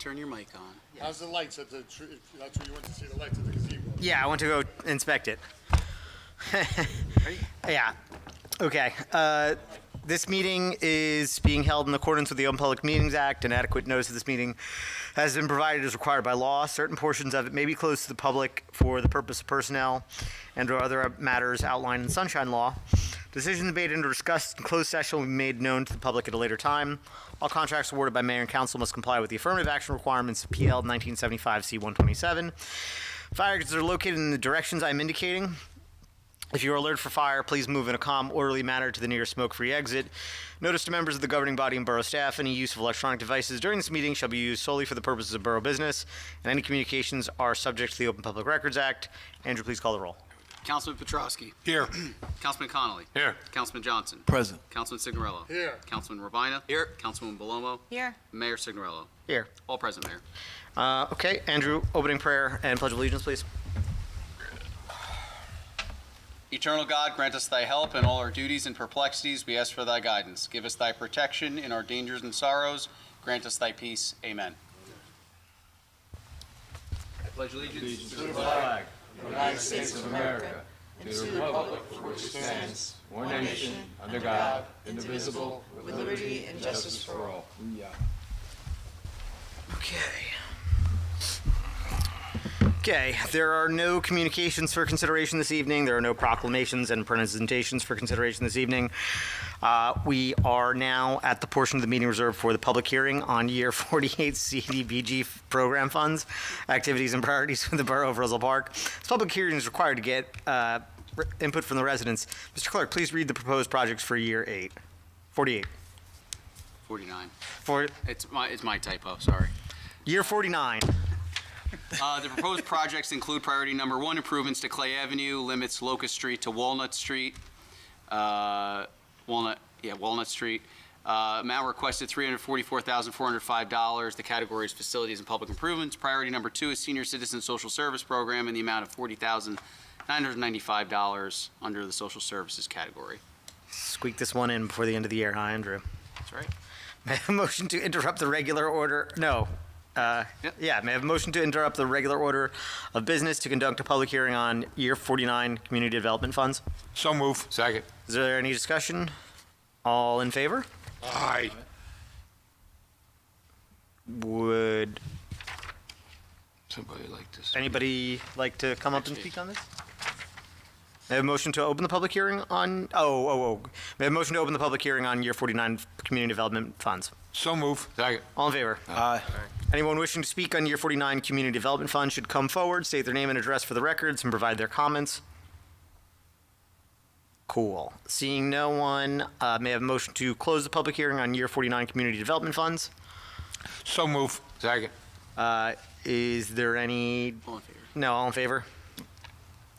turn your mic on. How's the lights at the, that's where you went to see the lights at the gazebo? Yeah, I want to go inspect it. Yeah. Okay. This meeting is being held in accordance with the Open Public Meetings Act. An adequate notice of this meeting has been provided as required by law. Certain portions of it may be closed to the public for the purpose of personnel and or other matters outlined in Sunshine Law. Decisions made and discussed in closed session will be made known to the public at a later time. All contracts awarded by mayor and council must comply with the affirmative action requirements of PL 1975 C127. Fire exits are located in the directions I'm indicating. If you are alerted for fire, please move in a calm, orderly manner to the nearest smoke-free exit. Notice to members of the governing body and borough staff, any use of electronic devices during this meeting shall be used solely for the purposes of borough business, and any communications are subject to the Open Public Records Act. Andrew, please call the roll. Councilman Petrosky. Here. Councilman Connolly. Here. Councilman Johnson. Present. Councilman Signorello. Here. Councilman Rabina. Here. Councilwoman Belomo. Here. Mayor Signorello. Here. All present, Mayor. Okay, Andrew, opening prayer and pledge of allegiance, please. Eternal God, grant us thy help in all our duties and perplexities. We ask for thy guidance. Give us thy protection in our dangers and sorrows. Grant us thy peace. Amen. I pledge allegiance To the flag of the United States of America, and to the republic for which it stands, one nation, under God, indivisible, with liberty and justice for all. Okay, there are no communications for consideration this evening. There are no proclamations and presentations for consideration this evening. We are now at the portion of the meeting reserved for the public hearing on year 48 CDBG program funds, activities and priorities for the borough of Roselle Park. This public hearing is required to get input from the residents. Mr. Clerk, please read the proposed projects for year 48. 49. For It's my typo, sorry. year 49. The proposed projects include priority number 1, improvements to Clay Avenue, limits Locust Street to Walnut Street. Walnut Street. Amount requested $344,405. The category is facilities and public improvements. Priority number 2 is senior citizen social service program in the amount of $40,995 under the social services category. Squeak this one in before the end of the year, huh, Andrew? That's right. May I have a motion to interrupt the regular order? No. Yeah, may I have a motion to interrupt the regular order of business to conduct a public hearing on year 49 community development funds? So move. Second. Is there any discussion? All in favor? Aye. Would Somebody like this. anybody like to come up and speak on this? May I have a motion to open the public hearing on, May I have a motion to open the public hearing on year 49 community development funds? So move. Second. All in favor? Aye. Anyone wishing to speak on year 49 community development fund should come forward, state their name and address for the records, and provide their comments. Cool. Seeing no one, may I have a motion to close the public hearing on year 49 community development funds? So move. Second. Is there any, All in favor. no, all in favor?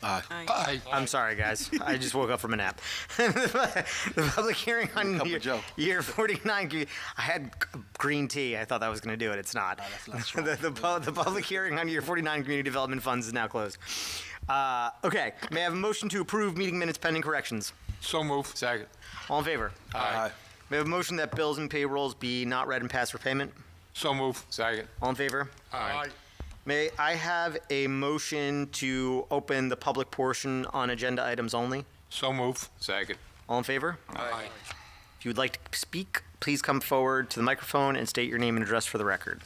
Aye. I'm sorry, guys. I just woke up from a nap. The public hearing on Cup of Joe. year 49, I had green tea. I thought that was going to do it. It's not. The public hearing on year 49 community development funds is now closed. Okay. May I have a motion to approve meeting minutes pending corrections? So move. Second. All in favor? Aye. May I have a motion that bills and payrolls be not read and passed for payment? So move. Second. All in favor? Aye. May I have a motion to open the public portion on agenda items only? So move. Second. All in favor? Aye. If you would like to speak, please come forward to the microphone and state your name and address for the record.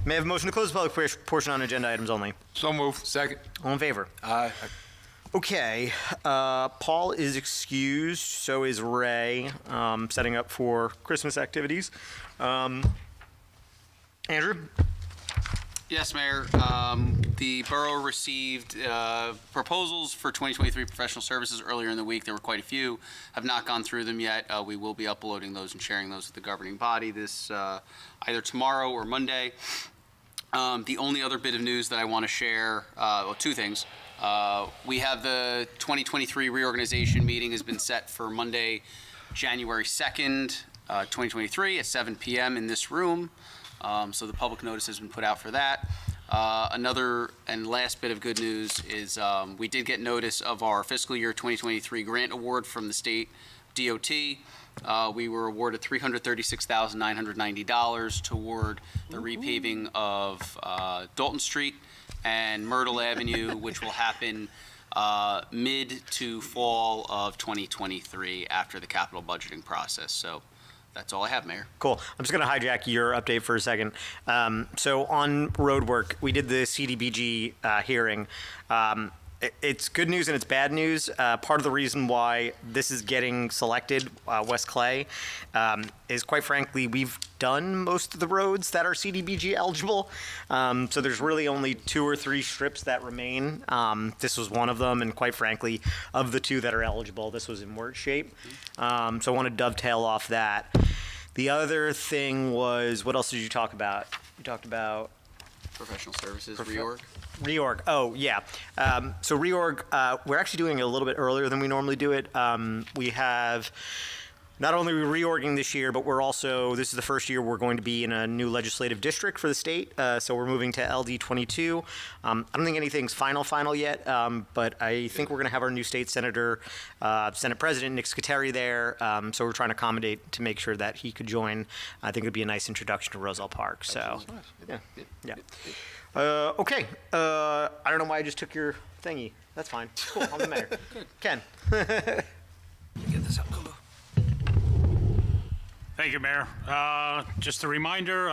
May I have a motion to close the public portion on agenda items only? So move. Second. All in favor? Aye. Okay, Paul is excused, so is Ray, setting up for Christmas activities. Andrew? Yes, Mayor. The borough received proposals for 2023 professional services earlier in the week. There were quite a few. Have not gone through them yet. We will be uploading those and sharing those with the governing body this either tomorrow or Monday. The only other bit of news that I want to share, well, 2 things. We have the 2023 reorganization meeting has been set for Monday, January 2nd, 2023 at 7 p.m. in this room. So the public notice has been put out for that. Another and last bit of good news is we did get notice of our fiscal year 2023 grant award from the state DOT. We were awarded $336,990 toward the repaving of Dalton Street and Myrtle Avenue, which will happen mid to fall of 2023 after the capital budgeting process. So that's all I have, Mayor. Cool. I'm just going to hijack your update for a second. So on road work, we did the CDBG hearing. It's good news and it's bad news. Part of the reason why this is getting selected, West Clay, is quite frankly, we've done most of the roads that are CDBG eligible. So there's really only 2 or 3 strips that remain. This was one of them, and quite frankly, of the 2 that are eligible, this was in worse shape. So I want to dovetail off that. The other thing was, what else did you talk about? You talked about Professional services, reorg. reorg. Oh, yeah. So reorg, we're actually doing it a little bit earlier than we normally do it. We have, not only are we reorging this year, but we're also, this is the first year we're going to be in a new legislative district for the state. So we're moving to LD 22. I don't think anything's final yet, but I think we're going to have our new state senator, Senate President Nick Scuteri there. So we're trying to accommodate to make sure that he could join. I think it would be a nice introduction to Roselle Park. So, yeah. Okay. I don't know why I just took your thingy. That's fine. Cool. I'm the mayor. Good. Ken. Get this up. Thank you, Mayor. Just a reminder,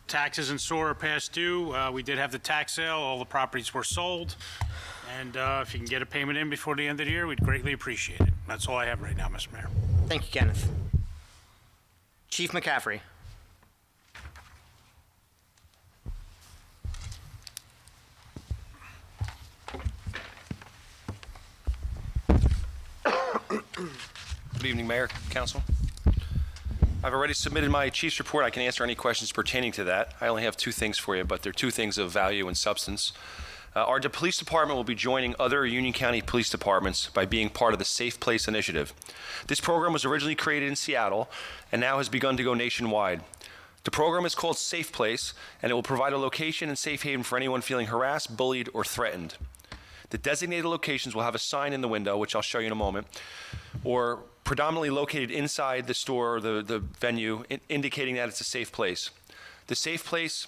taxes in store are past due. We did have the tax sale. All the properties were sold. And if you can get a payment in before the end of the year, we'd greatly appreciate it. That's all I have right now, Mr. Mayor. Thank you, Kenneth. Chief McCaffrey. Good evening, Mayor, Council. I've already submitted my chief's report. I can answer any questions pertaining to that. I only have 2 things for you, but they're 2 things of value and substance. Our police department will be joining other Union County police departments by being part of the Safe Place initiative. This program was originally created in Seattle and now has begun to go nationwide. The program is called Safe Place, and it will provide a location and safe haven for anyone feeling harassed, bullied, or threatened. The designated locations will have a sign in the window, which I'll show you in a moment, or predominantly located inside the store or the venue, indicating that it's a safe place. The Safe Place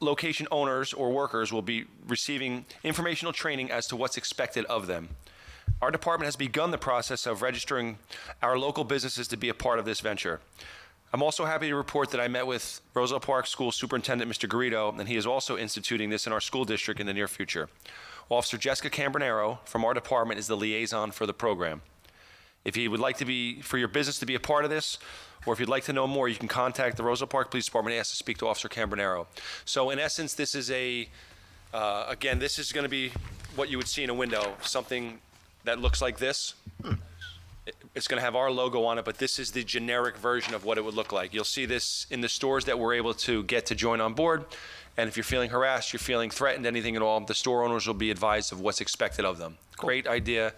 location owners or workers will be receiving informational training as to what's expected of them. Our department has begun the process of registering our local businesses to be a part of this venture. I'm also happy to report that I met with Roselle Park School Superintendent Mr. Garrido, and he is also instituting this in our school district in the near future. Officer Jessica Cambronero from our department is the liaison for the program. If you would like to be, for your business to be a part of this, or if you'd like to know more, you can contact the Roselle Park Police Department and ask to speak to Officer Cambronero. So in essence, this is again, this is going to be what you would see in a window, something that looks like this. It's going to have our logo on it, but this is the generic version of what it would look like. You'll see this in the stores that we're able to get to join on board. And if you're feeling harassed, you're feeling threatened, anything at all, the store owners will be advised of what's expected of them. Cool. Great idea.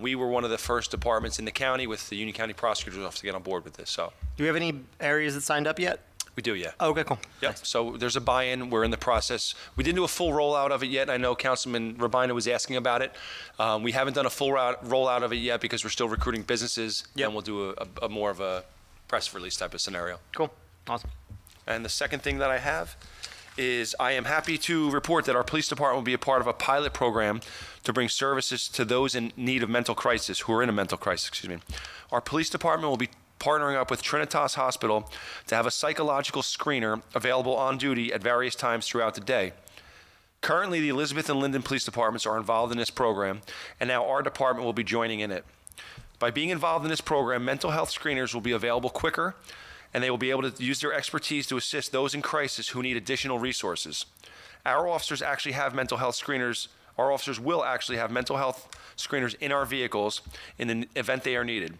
We were one of the first departments in the county with the Union County Prosecutor's Office to get on board with this. So Do we have any areas that signed up yet? we do, yeah. Oh, okay, cool. Yep. So there's a buy-in. We're in the process. We didn't do a full rollout of it yet. I know Councilman Rabina was asking about it. We haven't done a full rollout of it yet because we're still recruiting businesses. Yep. And we'll do a more of a press release type of scenario. Cool. Awesome. And the second thing that I have is I am happy to report that our police department will be a part of a pilot program to bring services to those in need of mental crisis, who are in a mental crisis, excuse me. Our police department will be partnering up with Trinitas Hospital to have a psychological screener available on duty at various times throughout the day. Currently, the Elizabeth and Linden police departments are involved in this program, and now our department will be joining in it. By being involved in this program, mental health screeners will be available quicker, and they will be able to use their expertise to assist those in crisis who need additional resources. Our officers actually have mental health screeners. Our officers will actually have mental health screeners in our vehicles in the event they are needed.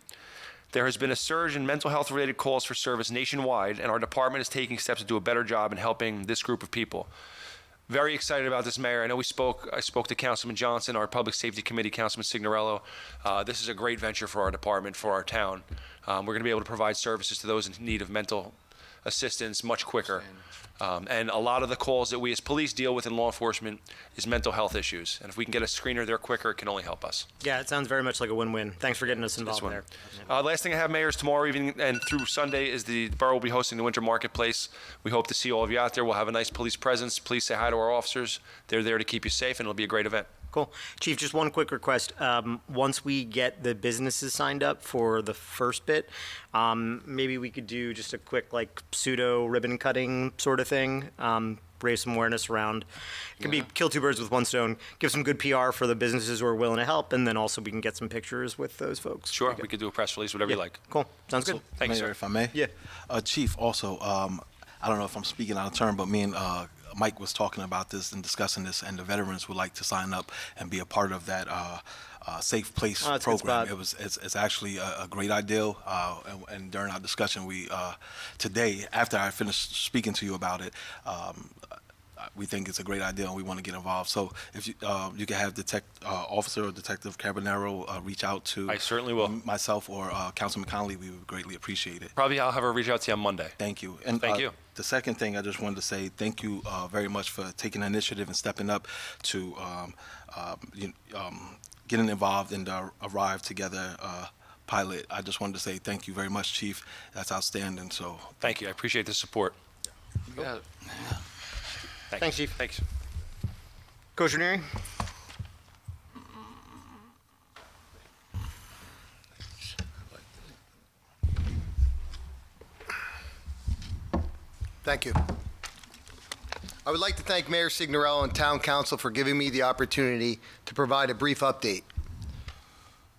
There has been a surge in mental health related calls for service nationwide, and our department is taking steps to do a better job in helping this group of people. Very excited about this, Mayor. I know I spoke to Councilman Johnson, our Public Safety Committee, Councilman Signorello. This is a great venture for our department, for our town. We're going to be able to provide services to those in need of mental assistance much quicker. And a lot of the calls that we as police deal with in law enforcement is mental health issues. And if we can get a screener there quicker, it can only help us. Yeah, it sounds very much like a win-win. Thanks for getting us involved one. there. Last thing I have, Mayor, is tomorrow evening and through Sunday is the borough will be hosting the Winter Marketplace. We hope to see all of you out there. We'll have a nice police presence. Please say hi to our officers. They're there to keep you safe, and it'll be a great event. Cool. Chief, just one quick request. Once we get the businesses signed up for the first bit, maybe we could do just a quick, like, pseudo ribbon cutting sort of thing. Raise some awareness around. It could be kill two birds with one stone. Give some good PR for the businesses who are willing to help, and then also we can get some pictures with those folks. Sure, we could do a press release, whatever you like. Cool. Sounds good. Thank you, Mayor, sir. if I may? Yeah. Chief, also, I don't know if I'm speaking out of turn, but me and Mike was talking about this and discussing this, and the veterans would like to sign up and be a part of that Safe Place Oh, that's a good program. spot. It's actually a great idea, and during our discussion, we today, after I finished speaking to you about it, we think it's a great idea and we want to get involved. So if you can have Officer or Detective Carbonaro reach out to I certainly will. myself or Councilman Connolly, we would greatly appreciate it. Probably I'll have her reach out to you on Monday. Thank you. And Thank you. The second thing I just wanted to say, thank you very much for taking the initiative and stepping up to getting involved in the Arrive Together pilot. I just wanted to say thank you very much, Chief. That's outstanding. So Thank you. I appreciate the support. Thanks, Chief. Thanks. Coach Ranieri? Thank you. I would like to thank Mayor Signorello and Town Council for giving me the opportunity to provide a brief update.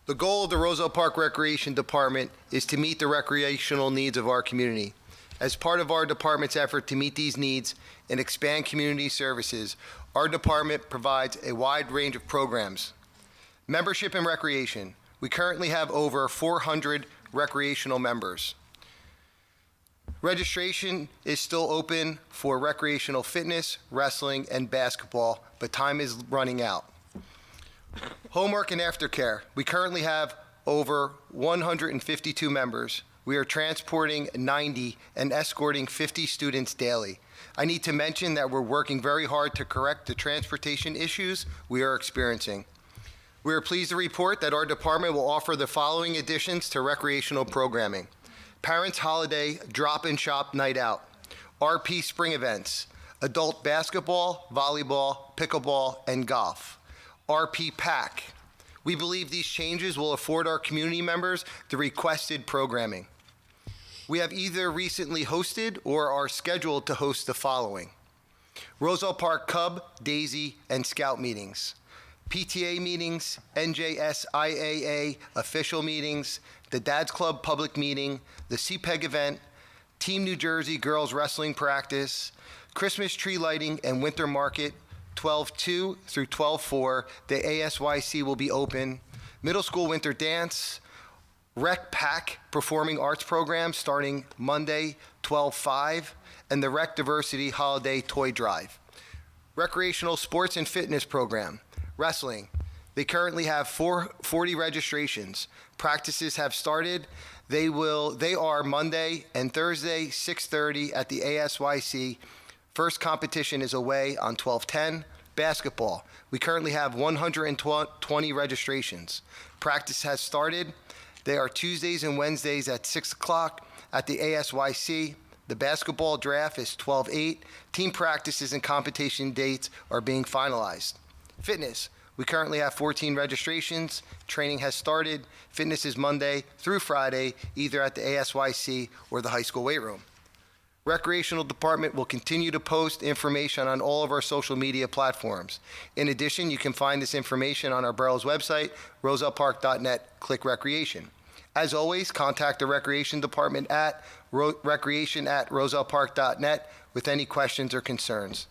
The goal of the Roselle Park Recreation Department is to meet the recreational needs of our community. As part of our department's effort to meet these needs and expand community services, our department provides a wide range of programs. Membership and recreation. We currently have over 400 recreational members. Registration is still open for recreational fitness, wrestling, and basketball, but time is running out. Homework and aftercare. We currently have over 152 members. We are transporting 90 and escorting 50 students daily. I need to mention that we're working very hard to correct the transportation issues we are experiencing. We are pleased to report that our department will offer the following additions to recreational programming: Parents Holiday Drop and Shop Night Out, RP Spring Events, Adult Basketball, Volleyball, Pickleball, and Golf, RP Pack. We believe these changes will afford our community members the requested programming. We have either recently hosted or are scheduled to host the following: Roselle Park Cub, Daisy, and Scout meetings, PTA meetings, NJSIAA official meetings, the Dad's Club public meeting, the CPEG event, Team New Jersey girls wrestling practice, Christmas tree lighting and winter market, 12/2 through 12/4. The ASYC will be open. Middle school winter dance, Rec Pack performing arts program starting Monday, 12/5, and the Rec Diversity Holiday Toy Drive. Recreational sports and fitness program, wrestling. They currently have 40 registrations. Practices have started. They are Monday and Thursday, 6:30 at the ASYC. First competition is away on 12/10. Basketball. We currently have 120 registrations. Practice has started. They are Tuesdays and Wednesdays at 6 o'clock at the ASYC. The basketball draft is 12/8. Team practices and competition dates are being finalized. Fitness. We currently have 14 registrations. Training has started. Fitness is Monday through Friday, either at the ASYC or the high school weight room. Recreational Department will continue to post information on all of our social media platforms. In addition, you can find this information on our borough's website, rosellepark.net, click Recreation. As always, contact the Recreation Department at recreation@rosellepark.net with any questions or concerns.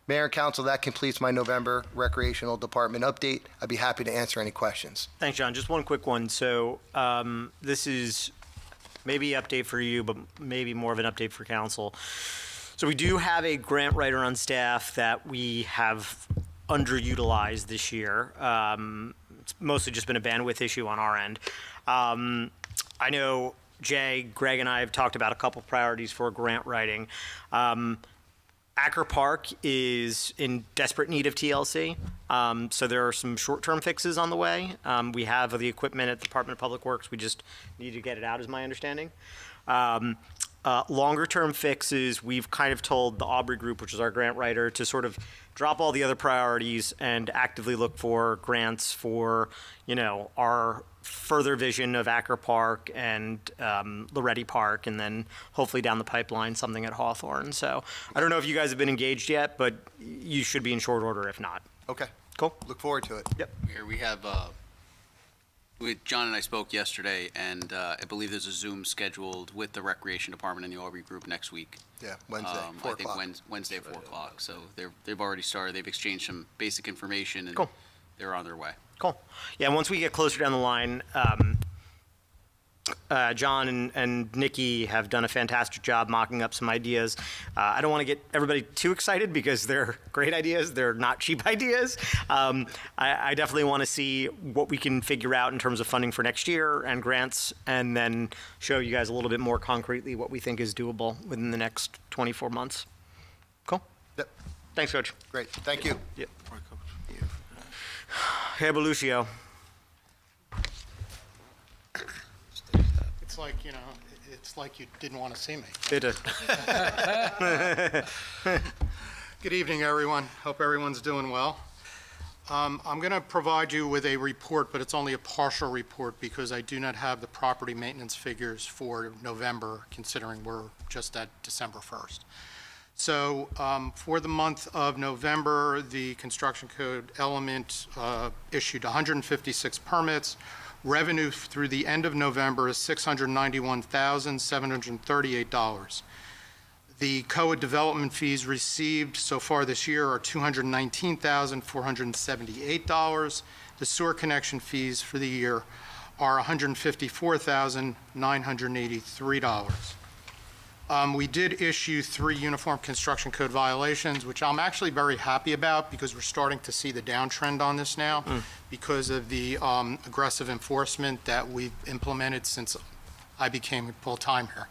Mayor and Council, that completes my November Recreational Department update. I'd be happy to answer any questions. Thanks, John. Just one quick one. So this is maybe an update for you, but maybe more of an update for council. So we do have a grant writer on staff that we have underutilized this year. It's mostly just been a bandwidth issue on our end. I know Jay, Greg, and I have talked about a couple priorities for grant writing. Acker Park is in desperate need of TLC, so there are some short-term fixes on the way. We have the equipment at the Department of Public Works. We just need to get it out, is my understanding. Longer-term fixes, we've kind of told the Aubrey Group, which is our grant writer, to sort of drop all the other priorities and actively look for grants for, our further vision of Acker Park and Loretti Park, and then hopefully down the pipeline, something at Hawthorne. So I don't know if you guys have been engaged yet, but you should be in short order if not. Okay, Cool? look forward to it. Yep. Here we have, John and I spoke yesterday, and I believe there's a Zoom scheduled with the Recreation Department and the Aubrey Group next week. Yeah, Wednesday, 4 I o'clock. think Wednesday at 4 o'clock. So they've already started. They've exchanged some basic information, and Cool. they're on their way. Cool. Yeah, once we get closer down the line, John and Nikki have done a fantastic job mocking up some ideas. I don't want to get everybody too excited because they're great ideas. They're not cheap ideas. I definitely want to see what we can figure out in terms of funding for next year and grants, and then show you guys a little bit more concretely what we think is doable within the next 24 months. Cool? Yep, Thanks, Coach. great, thank you. Yep. Hey, Belucio. It's like, it's like you didn't want to see me. Bitte. Good evening, everyone. Hope everyone's doing well. I'm going to provide you with a report, but it's only a partial report because I do not have the property maintenance figures for November, considering we're just at December 1st. So for the month of November, the construction code element issued 156 permits. Revenue through the end of November is $691,738. The COA development fees received so far this year are $219,478. The sewer connection fees for the year are $154,983. We did issue 3 uniform construction code violations, which I'm actually very happy about because we're starting to see the downtrend on this now because of the aggressive enforcement that we've implemented since I became full-time here.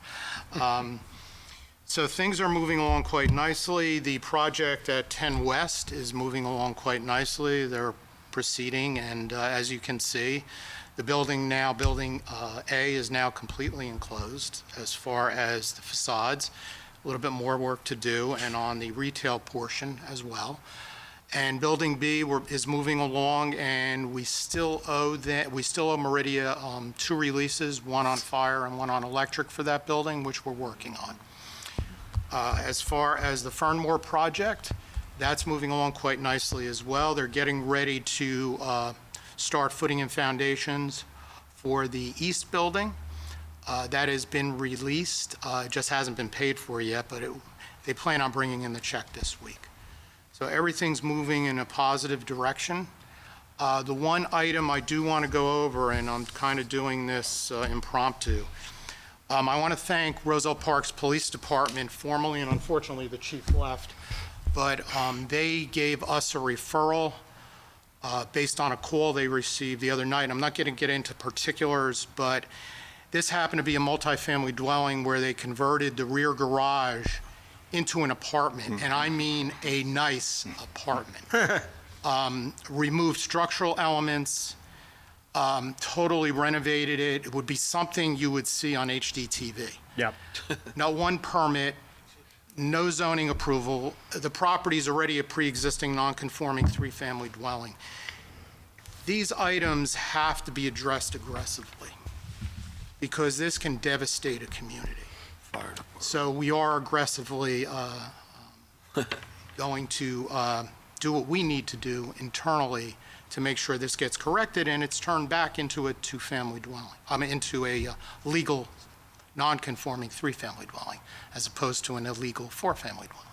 So things are moving along quite nicely. The project at 10 West is moving along quite nicely. They're proceeding, and as you can see, the building A is now completely enclosed as far as the facades. A little bit more work to do, and on the retail portion as well. And building B is moving along, and we still owe Meridia 2 releases, one on fire and one on electric for that building, which we're working on. As far as the Fernmore project, that's moving along quite nicely as well. They're getting ready to start footing and foundations for the east building. That has been released, just hasn't been paid for yet, but they plan on bringing in the check this week. So everything's moving in a positive direction. The one item I do want to go over, and I'm kind of doing this impromptu, I want to thank Roselle Park's Police Department, formerly, and unfortunately the chief left, but they gave us a referral based on a call they received the other night. I'm not going to get into particulars, but this happened to be a multifamily dwelling where they converted the rear garage into an apartment, and I mean a nice apartment. Removed structural elements, totally renovated it. It would be something you would see on HDTV. Yep. Not one permit, no zoning approval. The property is already a pre-existing non-conforming 3-family dwelling. These items have to be addressed aggressively because this can devastate a community. So we are aggressively going to do what we need to do internally to make sure this gets corrected and it's turned back into a 2-family dwelling, into a legal non-conforming 3-family dwelling, as opposed to an illegal 4-family dwelling.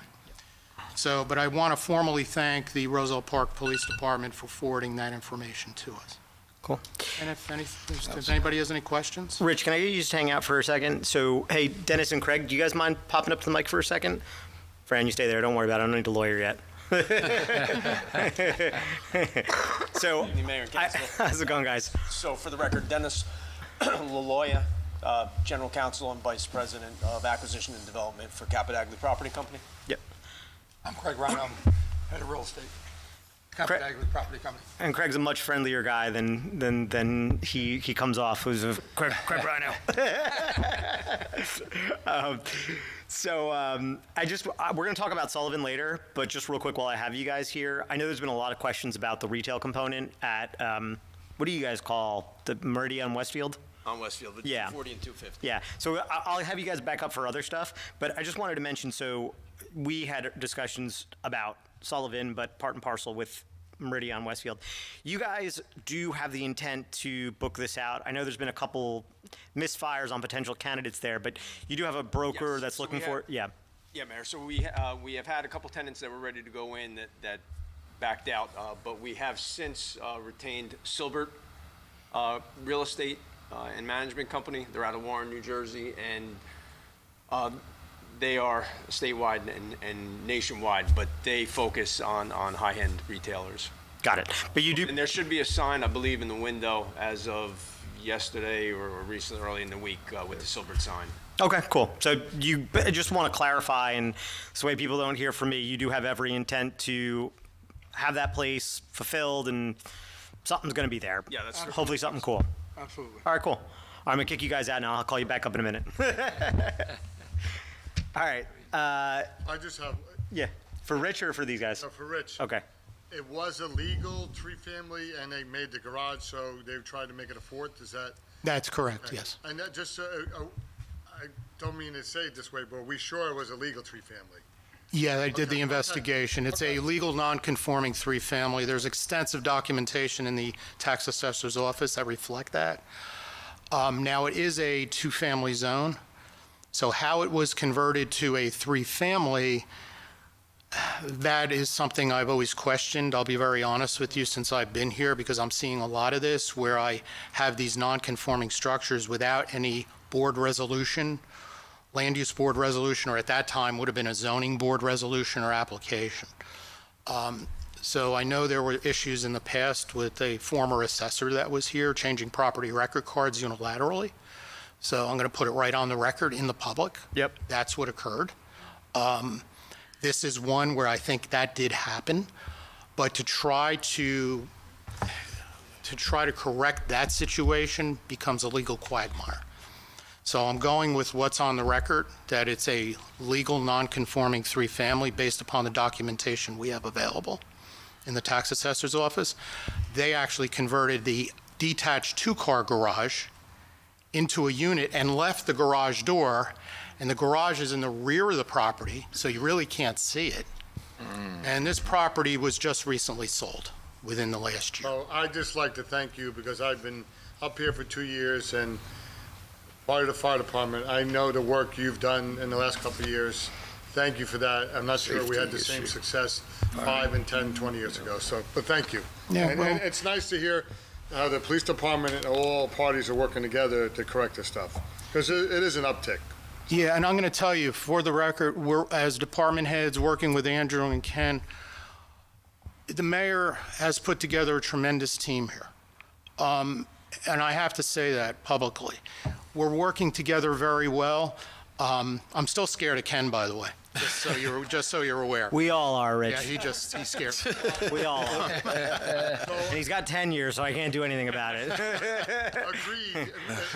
So, but I want to formally thank the Roselle Park Police Department for forwarding that information to us. Cool. And if anybody has any questions? Rich, can I get you just hang out for a second? So, hey, Dennis and Craig, do you guys mind popping up to the mic for a second? Fran, you stay there. Don't worry about it. I don't need a lawyer yet. So, Mayor and Council. how's it going, guys? So for the record, Dennis LaLoya, General Counsel and Vice President of Acquisition and Development for Capitagli Property Company. Yep. I'm Craig Ryan, I'm head of real estate, Craig- Capitagli Property Company. And Craig's a much friendlier guy than he comes off. Who's a Craig Rhino. We're going to talk about Sullivan later, but just real quick while I have you guys here, I know there's been a lot of questions about the retail component at what do you guys call the Meridian on Westfield? On Westfield, the Yeah. 240 and 250. Yeah, so I'll have you guys back up for other stuff, but I just wanted to mention, so we had discussions about Sullivan, but part and parcel with Meridian on Westfield. You guys do have the intent to book this out. I know there's been a couple misfires on potential candidates there, but you do have a broker Yes. that's So looking we for, have- yeah. Yeah, Mayor, so we have had a couple tenants that were ready to go in that backed out, but we have since retained Silbert Real Estate and Management Company. They're out of Warren, New Jersey, and they are statewide and nationwide, but they focus on high-end retailers. Got it. But you do, And there should be a sign, I believe, in the window as of yesterday or recently, early in the week, with the Silbert sign. okay, cool. So I just want to clarify, and this way people don't hear from me, you do have every intent to have that place fulfilled and something's going to be there. Yeah, that's true. Hopefully something cool. Absolutely. All right, cool. I'm going to kick you guys out now. I'll call you back up in a minute. All right. I just have, Yeah. For Rich or for these guys? for Rich. Okay. It was a legal three-family, and they made the garage, so they tried to make it a fourth, is that? That's correct, yes. And that just, I don't mean to say it this way, but are we sure it was a legal three-family? Yeah, they did Okay, the investigation. It's a legal non-conforming three-family. There's extensive documentation in the tax assessor's office that reflect that. Now, it is a two-family zone, so how it was converted to a three-family, that is something I've always questioned. I'll be very honest with you since I've been here, because I'm seeing a lot of this where I have these non-conforming structures without any board resolution, land use board resolution, or at that time would have been a zoning board resolution or application. So I know there were issues in the past with a former assessor that was here changing property record cards unilaterally. So I'm going to put it right on the record in the public. Yep. That's what occurred. This is one where I think that did happen, but to try to correct that situation becomes a legal quagmire. So I'm going with what's on the record, that it's a legal non-conforming three-family based upon the documentation we have available in the tax assessor's office. They actually converted the detached two-car garage into a unit and left the garage door, and the garage is in the rear of the property, so you really can't see it. And this property was just recently sold within the last year. So I'd just like to thank you, because I've been up here for 2 years, and part of the fire department, I know the work you've done in the last couple of years. Thank you for that. I'm not sure we had the same success 5 and 10, 20 years ago, so, but thank you. Yeah, And well- it's nice to hear how the police department and all parties are working together to correct this stuff, because it is an uptick. Yeah, and I'm going to tell you, for the record, we're, as department heads, working with Andrew and Ken, the mayor has put together a tremendous team here. And I have to say that publicly. We're working together very well. I'm still scared of Ken, by the way, just so you're aware. We all are, Rich. Yeah, he's scared. We all are. And he's got tenure, so I can't do anything about it. Agreed.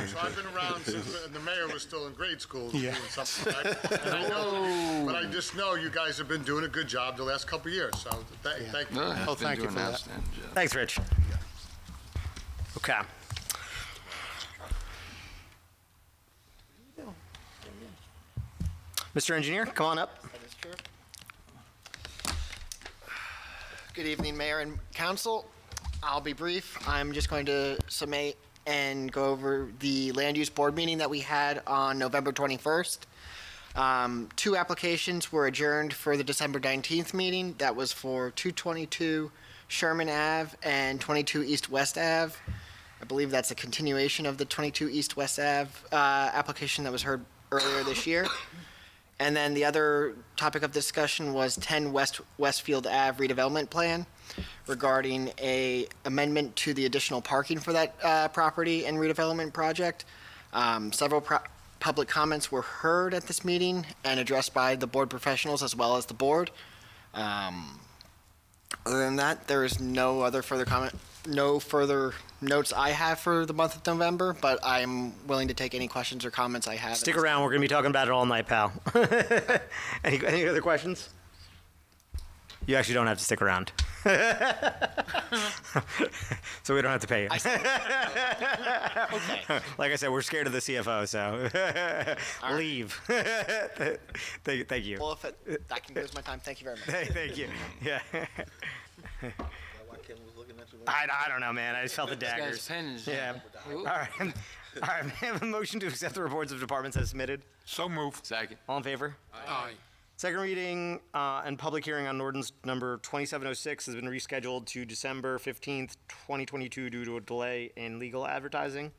So I've been around since the mayor was still in grade school doing Yeah. something like that. And I know, but I just know you guys have been doing a good job the last couple of years, so thank you. Oh, thank you for that. Thanks, Rich. Okay. Mr. Engineer, come on up. Good evening, Mayor and Council. I'll be brief. I'm just going to summate and go over the land use board meeting that we had on November 21st. 2 applications were adjourned for the December 19th meeting. That was for 222 Sherman Ave and 22 East West Ave. I believe that's a continuation of the 22 East West Ave application that was heard earlier this year. And then the other topic of discussion was 10 Westfield Ave redevelopment plan regarding a amendment to the additional parking for that property and redevelopment project. Several public comments were heard at this meeting and addressed by the board professionals as well as the board. Other than that, there is no further notes I have for the month of November, but I'm willing to take any questions or comments I have. Stick around. We're going to be talking about it all night, pal. Any other questions? You actually don't have to stick around. So we don't have to pay you. Okay. Like I said, we're scared of the CFO, so leave. Thank you. Well, if that concludes my time, thank you very much. Thank you. Yeah. I don't know, man. I just felt the daggers. Yeah. All right. All right. May I have a motion to accept the reports of departments as submitted? So moved. Second. All in favor? Aye. Second reading and public hearing on ordinance number 2706 has been rescheduled to December 15th, 2022 due to a delay in legal advertising.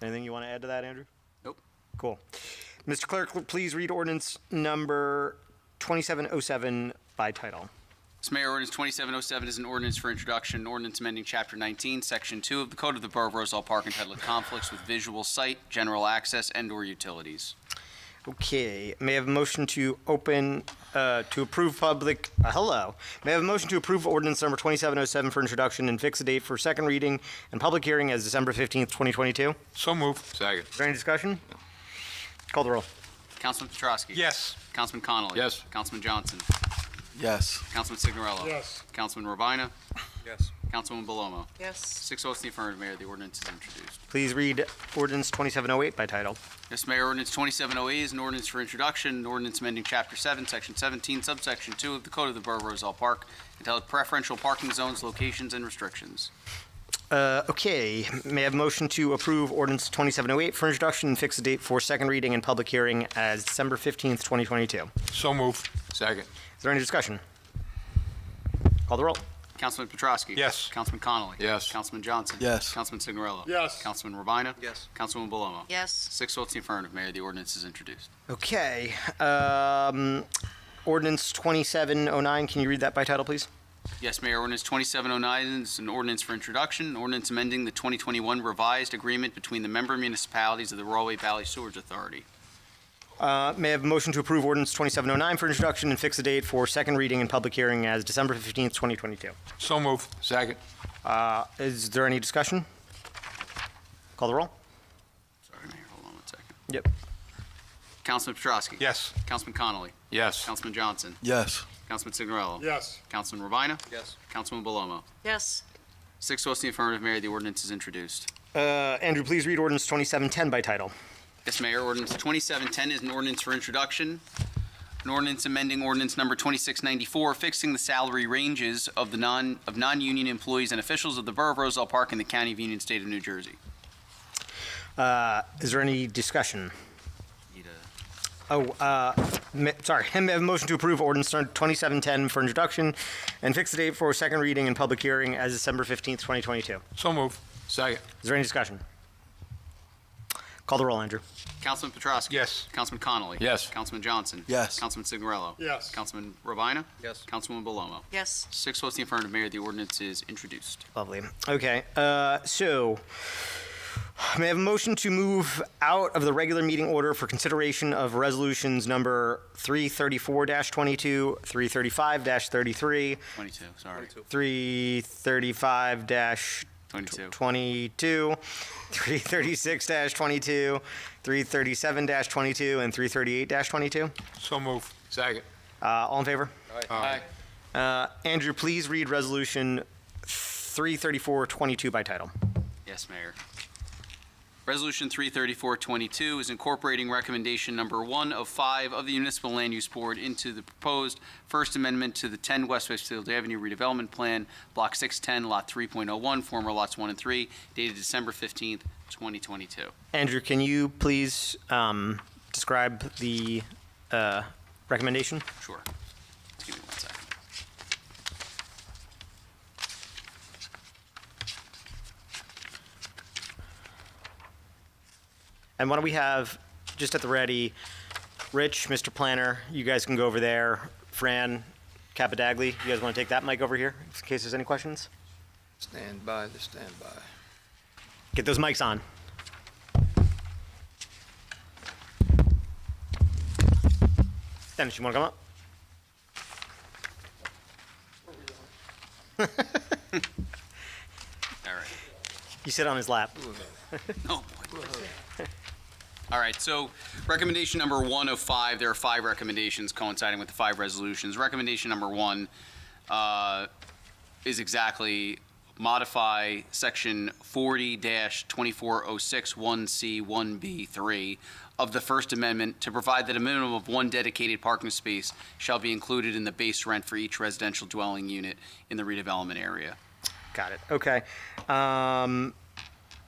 Anything you want to add to that, Andrew? Nope. Cool. Mr. Clerk, please read ordinance number 2707 by title. Mr. Mayor, ordinance 2707 is an ordinance for introduction, an ordinance amending Chapter 19, Section 2 of the Code of the Borough of Roselle Park entitled Conflicts with Visual Sight, General Access, and/or Utilities. Okay, may I have a motion to open, to approve public, hello. May I have a motion to approve ordinance number 2707 for introduction and fix a date for second reading and public hearing as December 15th, 2022? So moved. Second. Is there any discussion? Call the roll. Councilman Petrosky. Yes. Councilman Connolly. Yes. Councilman Johnson. Yes. Councilman Signorello. Yes. Councilman Robina. Yes. Councilwoman Belomo. Yes. 6 votes in the affirmative, Mayor. The ordinance is introduced. Please read ordinance 2708 by title. Yes, Mayor. Ordinance 2708 is an ordinance for introduction, an ordinance amending Chapter 7, Section 17, Subsection 2 of the Code of the Borough of Roselle Park entitled Preferential Parking Zones, Locations, and Restrictions. Okay, may I have a motion to approve ordinance 2708 for introduction and fix a date for second reading and public hearing as December 15th, 2022? So moved. Second. Is there any discussion? Call the roll. Councilman Petrosky. Yes. Councilman Connolly. Yes. Councilman Johnson. Yes. Councilman Signorello. Yes. Councilman Robina. Yes. Councilwoman Belomo. Yes. 6 votes in the affirmative, Mayor. The ordinance is introduced. Okay, ordinance 2709, can you read that by title, please? Yes, Mayor. Ordinance 2709 is an ordinance for introduction, an ordinance amending the 2021 revised agreement between the member municipalities of the Royal Valley Sewerage Authority. May I have a motion to approve ordinance 2709 for introduction and fix a date for second reading and public hearing as December 15th, 2022? So moved. Second. Is there any discussion? Call the roll. Sorry, Mayor. Hold on one second. Yep. Councilman Petrosky. Yes. Councilman Connolly. Yes. Councilman Johnson. Yes. Councilman Signorello. Yes. Councilman Robina. Yes. Councilwoman Belomo. Yes. 6 votes in the affirmative, Mayor. The ordinance is introduced. Andrew, please read ordinance 2710 by title. Yes, Mayor. Ordinance 2710 is an ordinance for introduction, an ordinance amending ordinance number 2694, fixing the salary ranges of the non-union employees and officials of the Borough of Roselle Park in the County of Union, State of New Jersey. Is there any discussion? Need a- Sorry, may I have a motion to approve ordinance 2710 for introduction and fix the date for second reading and public hearing as December 15th, 2022? So moved. Second. Is there any discussion? Call the roll, Andrew. Councilman Petrosky. Yes. Councilman Connolly. Yes. Councilman Johnson. Yes. Councilman Signorello. Yes. Councilman Robina. Yes. Councilwoman Belomo. Yes. 6 votes in the affirmative, Mayor. The ordinance is introduced. Lovely. Okay, so may I have a motion to move out of the regular meeting order for consideration of resolutions number 334-22, 335-33, 22, sorry. 335-22, 22. 336-22, 337-22, and 338-22? So moved. Second. All in favor? Aye. Andrew, please read resolution 334-22 by title. Yes, Mayor. Resolution 33422 is incorporating recommendation number 1 of 5 of the Municipal Land Use Board into the proposed First Amendment to the 10 West Westfield Avenue redevelopment plan, Block 610, Lot 3.01, former lots 1 and 3, dated December 15th, 2022. Andrew, can you please describe the recommendation? Sure. Just give me 1 second. And why don't we have, just at the ready, Rich, Mr. Planner, you guys can go over there. Fran, Capadagli, you guys want to take that mic over here in case there's any questions? Stand by, the stand by. Get those mics on. Dennis, you want to come up? All right. You sit on his lap. Oh, boy. All right, so recommendation number 1 of 5, there are 5 recommendations coinciding with the 5 resolutions. Recommendation number 1 is exactly modify section 40-24061C1B3 of the First Amendment to provide that a minimum of 1 dedicated parking space shall be included in the base rent for each residential dwelling unit in the redevelopment area. Got it. Okay.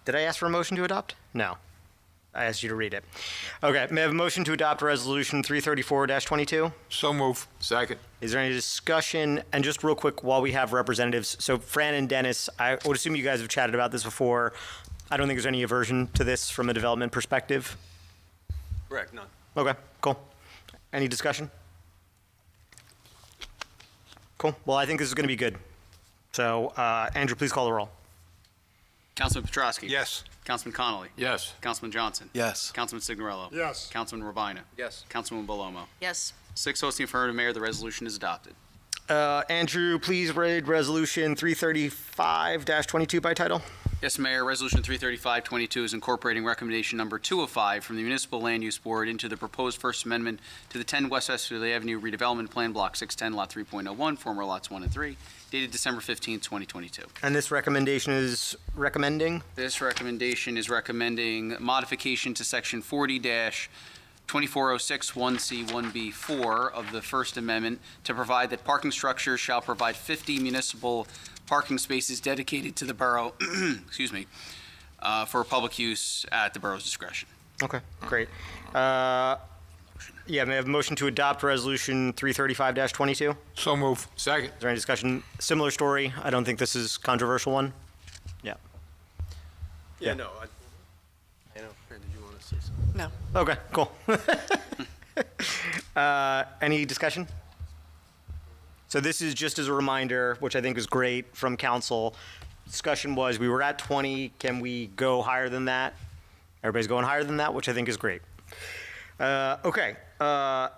Did I ask for a motion to adopt? No. I asked you to read it. Okay. May I have a motion to adopt Resolution 334-22? So move. Second. Is there any discussion? And just real quick, while we have representatives, so Fran and Dennis, I would assume you guys have chatted about this before. I don't think there's any aversion to this from a development perspective. Correct, none. Okay, cool. Any discussion? Cool. Well, I think this is going to be good. So, Andrew, please call the roll. Councilman Petrosky? Yes. Councilman Connolly? Yes. Councilman Johnson? Yes. Councilman Signorello? Yes. Councilman Rabina? Yes. Councilwoman Belomo? Yes. 6 votes in the affirmative, Mayor, the resolution is adopted. Andrew, please read Resolution 335-22 by title. Yes, Mayor, Resolution 335-22 is incorporating recommendation number 2 of 5 from the Municipal Land Use Board into the proposed First Amendment to the 10 West Westfield Avenue redevelopment plan, Block 610, Lot 3.01, former lots 1 and 3, dated December 15, 2022. And this recommendation is recommending? This recommendation is recommending modification to Section 40-24061C1B4 of the First Amendment to provide that parking structures shall provide 50 municipal parking spaces dedicated to the borough, excuse me, for public use at the borough's discretion. Okay, great. Yeah, may I have a motion to adopt Resolution 335-22? Is So move. Second. there any discussion? Similar story. I don't think this is a controversial one. Yeah. Yeah, no, I know. Fran, did you want to say something? No. Okay, cool. Any discussion? So this is just as a reminder, which I think is great from council. Discussion was, we were at 20, can we go higher than that? Everybody's going higher than that, which I think is great. Okay, and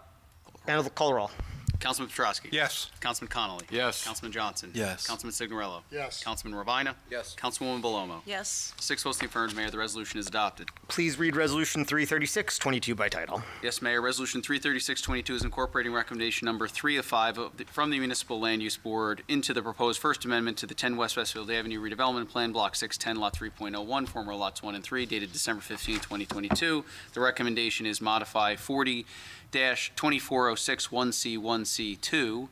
I'll call the roll. Councilman Petrosky? Yes. Councilman Connolly? Yes. Councilman Johnson? Yes. Councilman Signorello? Yes. Councilman Rabina? Yes. Councilwoman Belomo? Yes. 6 votes in the affirmative, Mayor, the resolution is adopted. Please read Resolution 336-22 by title. Yes, Mayor, Resolution 336-22 is incorporating recommendation number 3 of 5 from the Municipal Land Use Board into the proposed First Amendment to the 10 West Westfield Avenue redevelopment plan, Block 610, Lot 3.01, former lots 1 and 3, dated December 15, 2022. The recommendation is modify 40-24061C1C2 to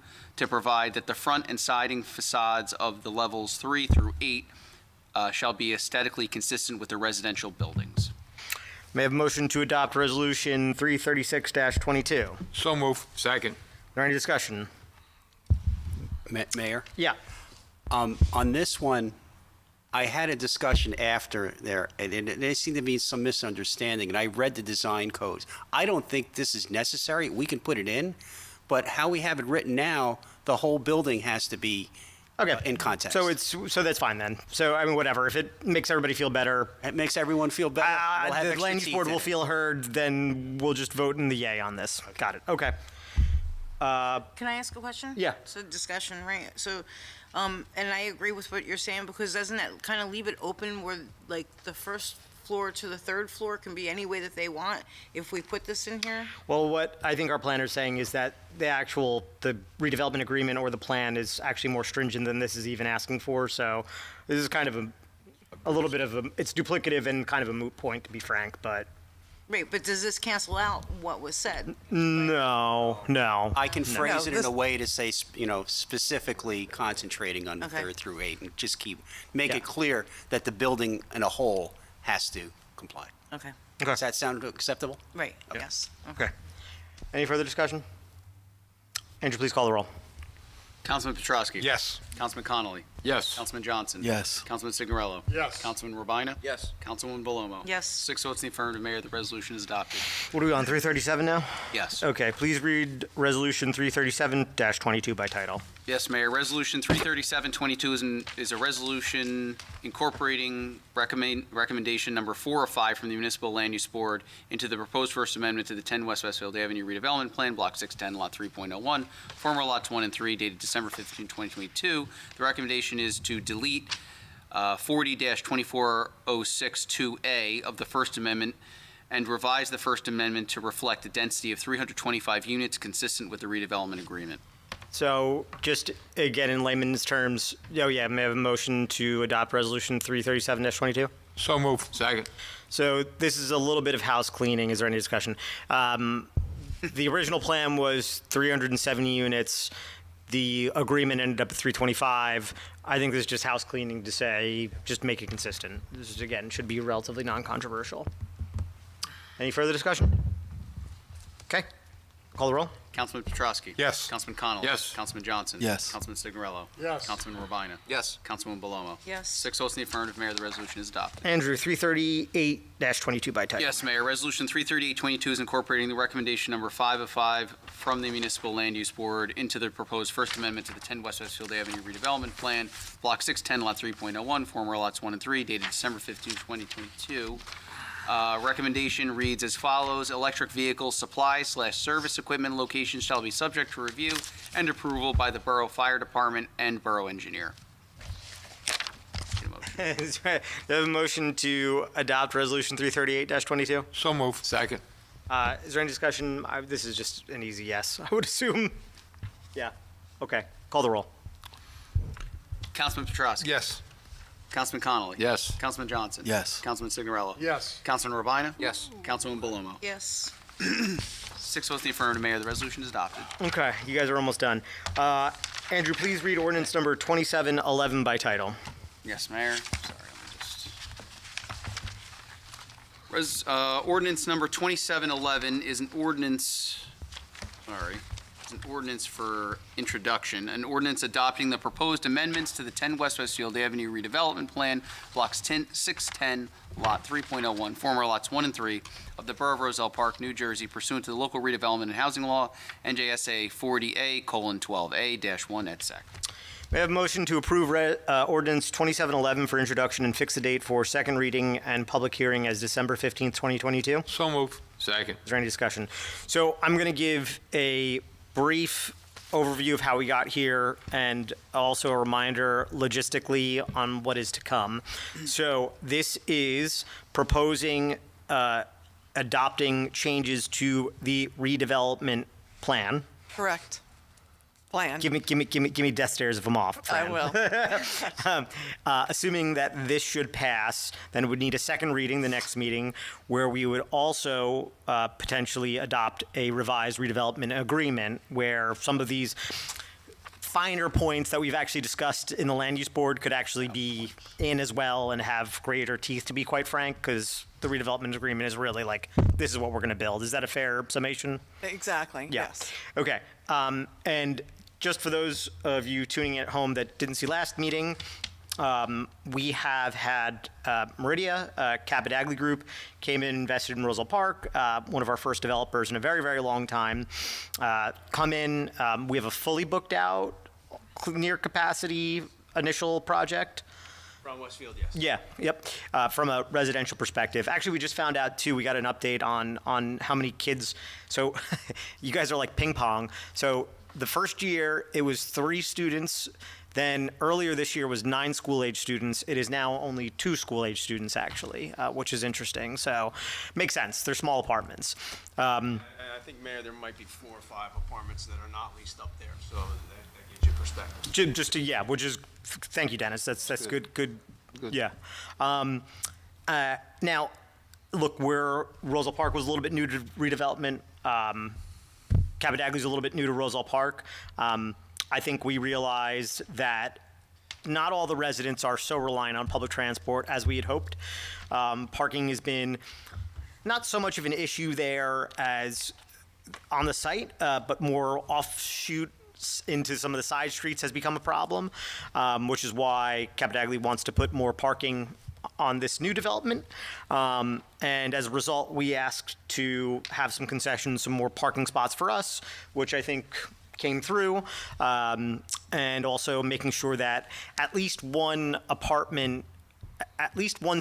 provide that the front and siding facades of the levels 3 through 8 shall be aesthetically consistent with the residential buildings. May I have a motion to adopt Resolution 336-22? Is So move. Second. there any discussion? Mayor, Yeah. on this one, I had a discussion after there, and there seemed to be some misunderstanding, and I read the design codes. I don't think this is necessary. We can put it in, but how we have it written now, the whole building has to be in context. So that's fine then. So I mean, whatever. If it makes everybody feel better, It makes everyone feel better. We'll have the extra land use teeth board in will it. feel heard. Then we'll just vote in the yay on this. Got it. Okay. Can I ask a question? Yeah. So discussion, right? So, and I agree with what you're saying, because doesn't that kind of leave it open where, like, the first floor to the third floor can be any way that they want if we put this in here? Well, what I think our planner is saying is that the redevelopment agreement or the plan is actually more stringent than this is even asking for. So this is kind of a little bit of it's duplicative and kind of a moot point, to be frank, but Right, but does this cancel out what was said? no. I can phrase it in this- a way to say, specifically concentrating on the Okay. 3rd through 8, and just make it clear that the building in a whole has to comply. Okay, Does that sound acceptable? right, yes. Okay. Any further discussion? Andrew, please call the roll. Councilman Petrosky? Yes. Councilman Connolly? Yes. Councilman Johnson. Yes. Councilman Signorello. Yes. Councilman Rabina. Yes. Councilwoman Belomo. Yes. 6 votes in the affirmative, Mayor. The resolution is adopted. What are we on, 337 now? Yes. Okay, please read Resolution 337-22 by title. Yes, Mayor. Resolution 33722 is a resolution incorporating recommendation number 4 of 5 from the Municipal Land Use Board into the proposed First Amendment to the 10 West Westfield Avenue redevelopment plan, Block 610, Lot 3.01, former Lots 1 and 3, dated December 15, 2022. The recommendation is to delete 40-24062A of the First Amendment and revise the First Amendment to reflect a density of 325 units consistent with the redevelopment agreement. So just again in layman's terms, may I have a motion to adopt Resolution 337-22? So moved. Second. So this is a little bit of house cleaning. Is there any discussion? The original plan was 370 units. The agreement ended up at 325. I think this is just house cleaning to say, just make it consistent. This is, again, should be relatively non-controversial. Any further discussion? Okay. Call the roll. Councilman Petrosky. Yes. Councilman Connolly. Yes. Councilman Johnson. Yes. Councilman Signorello. Yes. Councilman Rabina. Yes. Councilwoman Belomo. Yes. 6 votes in the affirmative, Mayor. The resolution is adopted. Andrew, 338-22 by title. Yes, Mayor. Resolution 33822 is incorporating the recommendation number 5 of 5 from the Municipal Land Use Board into the proposed First Amendment to the 10 West Westfield Avenue redevelopment plan, Block 610, Lot 3.01, former Lots 1 and 3, dated December 15, 2022. Recommendation reads as follows: electric vehicle supply/service equipment locations shall be subject to review and approval by the Borough Fire Department and Borough Engineer. Need a motion. Is there a motion to adopt Resolution 338-22? So moved. Second. Is there any discussion? This is just an easy yes, I would assume. Yeah. Okay. Call the roll. Councilman Petrosky. Yes. Councilman Connolly. Yes. Councilman Johnson. Yes. Councilman Signorello. Yes. Councilman Rabina. Yes. Councilwoman Belomo. Yes. 6 votes in the affirmative, Mayor. The resolution is adopted. Okay, you guys are almost done. Andrew, please read ordinance number 2711 by title. Yes, Mayor. Sorry, let me just. Ordinance number 2711 is an ordinance, it's an ordinance for introduction. An ordinance adopting the proposed amendments to the 10 West Westfield Avenue redevelopment plan, blocks 610, lot 3.01, former lots 1 and 3 of the Borough of Roselle Park, New Jersey, pursuant to the local redevelopment and housing law, NJSA 40A:12A-1 et sec. May I have a motion to approve ordinance 2711 for introduction and fix the date for second reading and public hearing as December 15th, 2022? Is So moved. Second. there any discussion? So I'm going to give a brief overview of how we got here and also a reminder logistically on what is to come. So this is proposing adopting changes to the redevelopment plan. Correct. Plan. Give me death stares if I'm off. I will. Assuming that this should pass, then it would need a second reading the next meeting, where we would also potentially adopt a revised redevelopment agreement, where some of these finer points that we've actually discussed in the land use board could actually be in as well and have greater teeth, to be quite frank, because the redevelopment agreement is really like, this is what we're going to build. Is that a fair summation? Exactly. Yeah. Yes. Okay. And just for those of you tuning in at home that didn't see last meeting, we have had Meridia, Cabot-Agley Group, came in, invested in Roselle Park, one of our first developers in a very, very long time, come in. We have a fully booked out, near capacity initial project. From Westfield, yes. Yeah, yep. From a residential perspective. Actually, we just found out, too, we got an update on how many kids. So you guys are like ping pong. So the first year, it was 3 students. Then earlier this year was 9 school-age students. It is now only 2 school-age students, actually, which is interesting. So makes sense. They're small apartments. And I think, Mayor, there might be 4 or 5 apartments that are not leased up there, so that gives you perspective. Just to, yeah, which is, thank you, Dennis. That's good. Yeah. Now, look, Roselle Park was a little bit new to redevelopment. Cabot-Agley's a little bit new to Roselle Park. I think we realized that not all the residents are so reliant on public transport as we had hoped. Parking has been not so much of an issue there as on the site, but more offshoot into some of the side streets has become a problem, which is why Capodagle wants to put more parking on this new development. And as a result, we asked to have some concessions, some more parking spots for us, which I think came through, and also making sure that at least one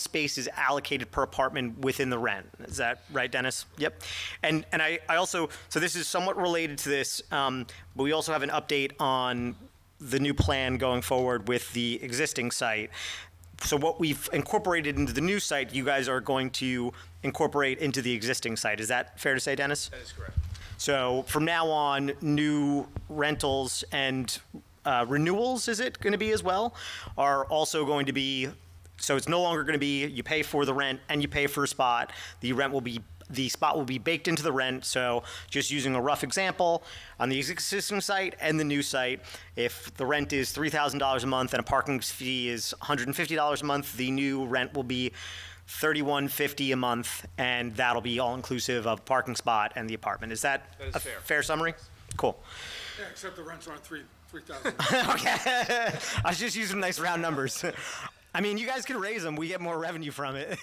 space is allocated per apartment within the rent. Is that right, Dennis? Yep. And I also, so this is somewhat related to this, but we also have an update on the new plan going forward with the existing site. So what we've incorporated into the new site, you guys are going to incorporate into the existing site. Is that fair to say, Dennis? That is correct. So from now on, new rentals and renewals, is it going to be as well, are also going to be, so it's no longer going to be you pay for the rent and you pay for a spot. The spot will be baked into the rent. So just using a rough example, on the existing site and the new site, if the rent is $3,000 a month and a parking fee is $150 a month, the new rent will be $31.50 a month, and that'll be all inclusive of parking spot and the apartment. Is that a fair summary? Cool. Yeah, except the rents aren't 3,000. Okay. I was just using nice round numbers. I mean, you guys can raise them. We get more revenue from it.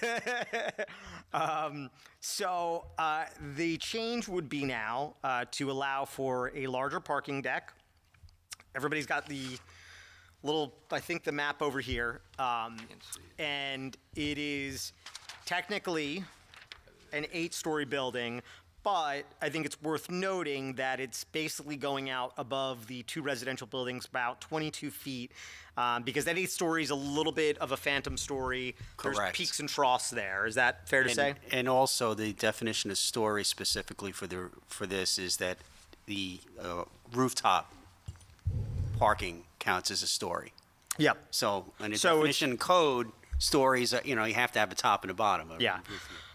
The change would be now to allow for a larger parking deck. Everybody's got the little, I think, the map over here. And it is technically an 8-story building, but I think it's worth noting that it's basically going out above the 2 residential buildings about 22 feet, because that 8 story is a little bit of a phantom story. There's Correct. peaks and troughs there. Is that fair to say? And also, the definition of story specifically for this is that the rooftop parking counts as a story. Yep. So, in the So it's- definition code, stories, you have to have a top and a bottom. Yeah.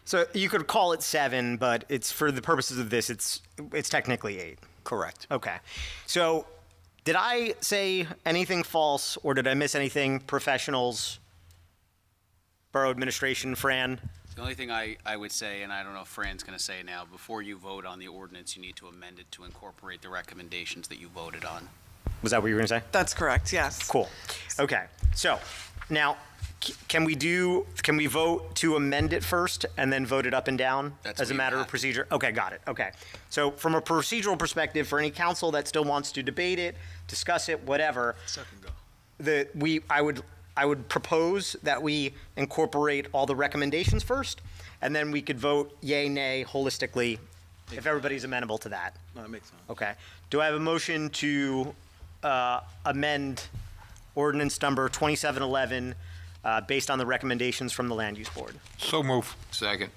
So you could call it 7, but it's for the purposes of this, it's technically 8. Correct. Okay. So did I say anything false, or did I miss anything? Professionals, Borough Administration, Fran? The only thing I would say, and I don't know if Fran's going to say now, before you vote on the ordinance, you need to amend it to incorporate the recommendations that you voted on. Was that what you were going to say? That's correct, yes. Cool. Okay. So now, can we vote to amend it first and then vote it up and down That's as a what you matter of have. procedure? Okay, got it. Okay. So from a procedural perspective, for any council that still wants to debate it, discuss it, whatever, I would propose that we incorporate all the recommendations first, and then we could vote yay, nay, holistically, if everybody's amenable to that. No, that makes sense. Okay. Do I have a motion to amend ordinance number 2711 based on the recommendations from the Land Use Board? So move. Second.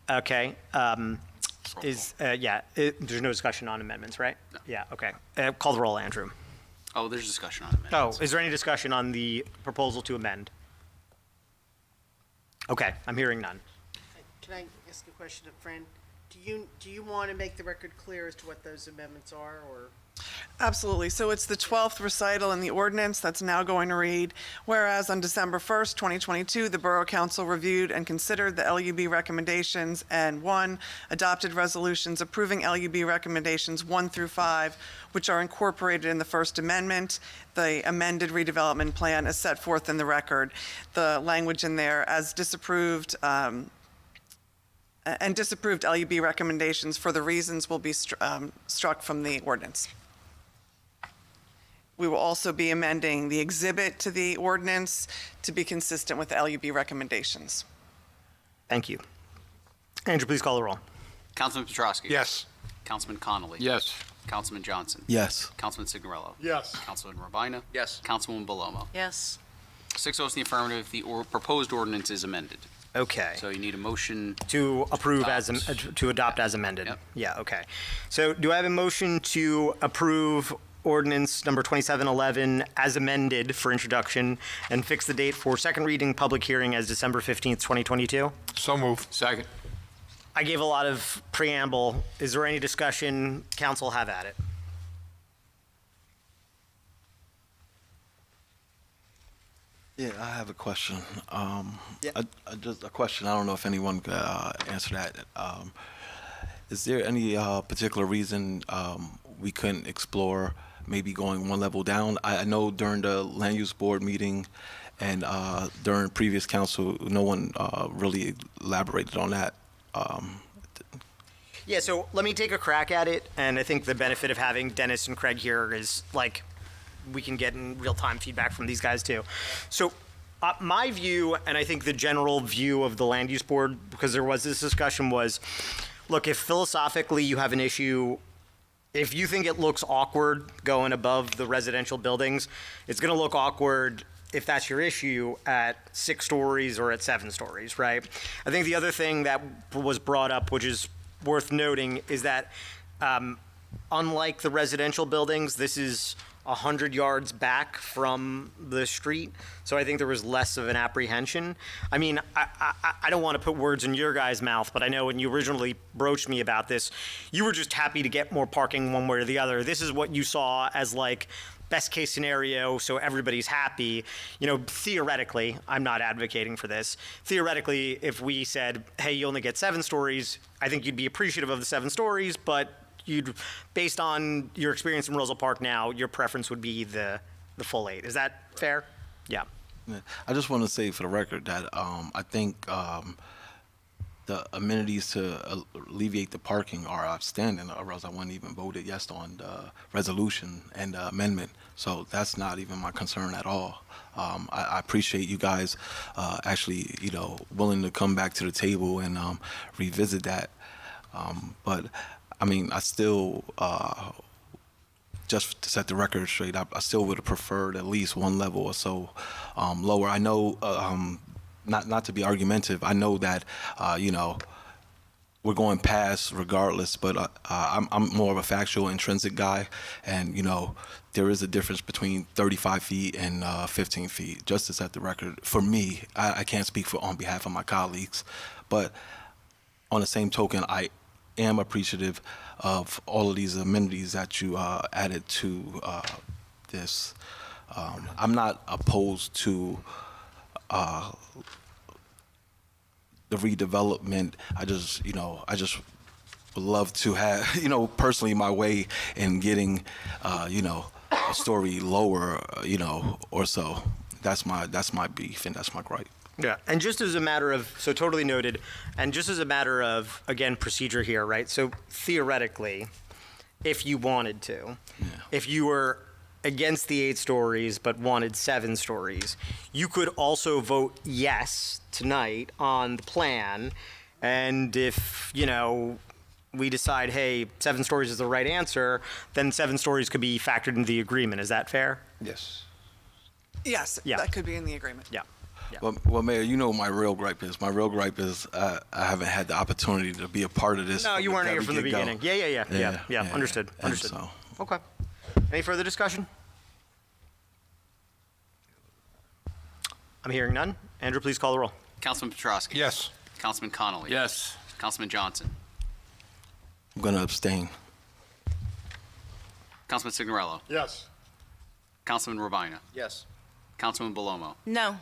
Okay. There's no discussion on amendments, right? No. Yeah, okay. Call the roll, Andrew. Oh, there's discussion on amendments. Oh, is there any discussion on the proposal to amend? Okay, I'm hearing none. Can I ask a question of Fran? Do you want to make the record clear as to what those amendments are, or? Absolutely. So it's the 12th recital in the ordinance that's now going to read, whereas on December 1st, 2022, the Borough Council reviewed and considered the LUB recommendations and 1, adopted resolutions approving LUB recommendations 1 through 5, which are incorporated in the First Amendment. The amended redevelopment plan is set forth in the record. The language in there as disapproved, and disapproved LUB recommendations for the reasons will be struck from the ordinance. We will also be amending the exhibit to the ordinance to be consistent with the LUB recommendations. Thank you. Andrew, please call the roll. Councilman Petrosky. Yes. Councilman Connolly. Yes. Councilman Johnson. Yes. Councilman Signorello. Yes. Councilman Rabina. Yes. Councilwoman Belomo. Yes. 6 votes in the affirmative, the proposed ordinance is amended. Okay. So you need a motion. To approve to adopt as amended. Yep. Yeah, okay. So do I have a motion to approve ordinance number 2711 as amended for introduction and fix the date for second reading public hearing as December 15th, 2022? So move. Second. I gave a lot of preamble. Is there any discussion? Council, have at it. Yeah, I have a question. Just a question. I don't know if anyone could answer that. Is there any particular reason we couldn't explore maybe going one level down. I know during the land use board meeting and during previous council, no one really elaborated on that. Yeah, so let me take a crack at it, and I think the benefit of having Dennis and Craig here is, like, we can get in real-time feedback from these guys, too. So my view, and I think the general view of the land use board, because there was this discussion, was, look, if philosophically you have an issue, if you think it looks awkward going above the residential buildings, it's going to look awkward if that's your issue at 6 stories or at 7 stories, right? I think the other thing that was brought up, which is worth noting, is that unlike the residential buildings, this is 100 yards back from the street, so I think there was less of an apprehension. I mean, I don't want to put words in your guys' mouth, but I know when you originally broached me about this, you were just happy to get more parking one way or the other. This is what you saw as, like, best case scenario, so everybody's happy. You know, theoretically, I'm not advocating for this. Theoretically, if we said, hey, you only get 7 stories, I think you'd be appreciative of the 7 stories, but you'd, based on your experience in Roselle Park now, your preference would be the full 8. Is that fair? Yeah. Yeah. I just want to say for the record that I think the amenities to alleviate the parking are outstanding, or else I wouldn't even voted yes on the resolution and the amendment. So that's not even my concern at all. I appreciate you guys actually, willing to come back to the table and revisit that. But I mean, I still, just to set the record straight, I still would have preferred at least one level or so lower. I know, not to be argumentative, I know that, we're going past regardless, but I'm more of a factual, intrinsic guy, and, there is a difference between 35 feet and 15 feet, just to set the record. For me, I can't speak on behalf of my colleagues, but on the same token, I am appreciative of all of these amenities that you added to this. I'm not opposed to the redevelopment. I just would love to have, personally, my way in getting, a story lower, or so. That's my beef and that's my gripe. Yeah, and just as a matter of, so totally noted, and just as a matter of, again, procedure here, right? So theoretically, if you wanted to, if you were against the 8 stories but wanted 7 stories, you could also vote yes tonight on the plan, and if, we decide, hey, 7 stories is the right answer, then 7 stories could be factored into the agreement. Is that fair? Yes. Yes, Yeah. that could be in the agreement. Yeah. Well, Mayor, you know what my real gripe is. My real gripe is I haven't had the opportunity to be a part of this. No, you weren't here from the beginning. Yeah. Understood. And so, Okay. Any further discussion? I'm hearing none. Andrew, please call the roll. Councilman Petrosky. Yes. Councilman Connolly. Yes. Councilman Johnson. I'm going to abstain. Councilman Signorello. Yes. Councilman Rabina. Yes. Councilman Belomo. No.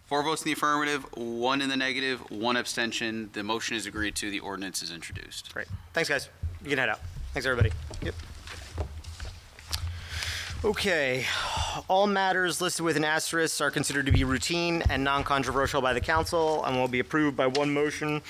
4 votes in the affirmative, 1 in the negative, 1 abstention. The motion is agreed to. The ordinance is introduced. Great. Thanks, guys. You can head out. Thanks, everybody. Yep. Okay. All matters listed with an asterisk are considered to be routine and non-controversial by the council and will be approved by one motion.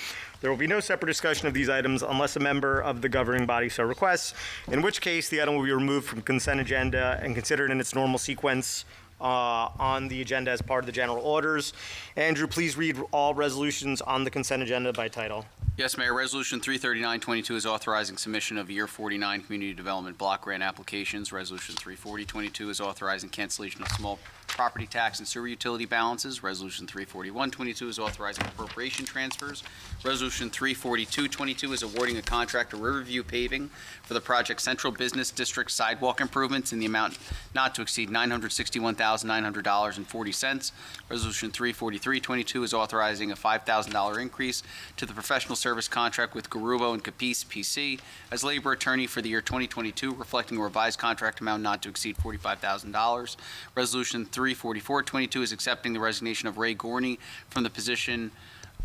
There will be no separate discussion of these items unless a member of the governing body so requests, in which case the item will be removed from consent agenda and considered in its normal sequence on the agenda as part of the general orders. Andrew, please read all resolutions on the consent agenda by title. Yes, Mayor. Resolution 33922 is authorizing submission of Year 49 Community Development Block Grant applications. Resolution 34022 is authorizing cancellation of small property tax and sewer utility balances. Resolution 34122 is authorizing appropriation transfers. Resolution 34222 is awarding a contract to Riverview Paving for the project Central Business District sidewalk improvements in the amount not to exceed $961,900.40. Resolution 34322 is authorizing a $5,000 increase to the professional service contract with Garubo and Capice PC as labor attorney for the year 2022, reflecting a revised contract amount not to exceed $45,000. Resolution 34422 is accepting the resignation of Ray Gorney from the position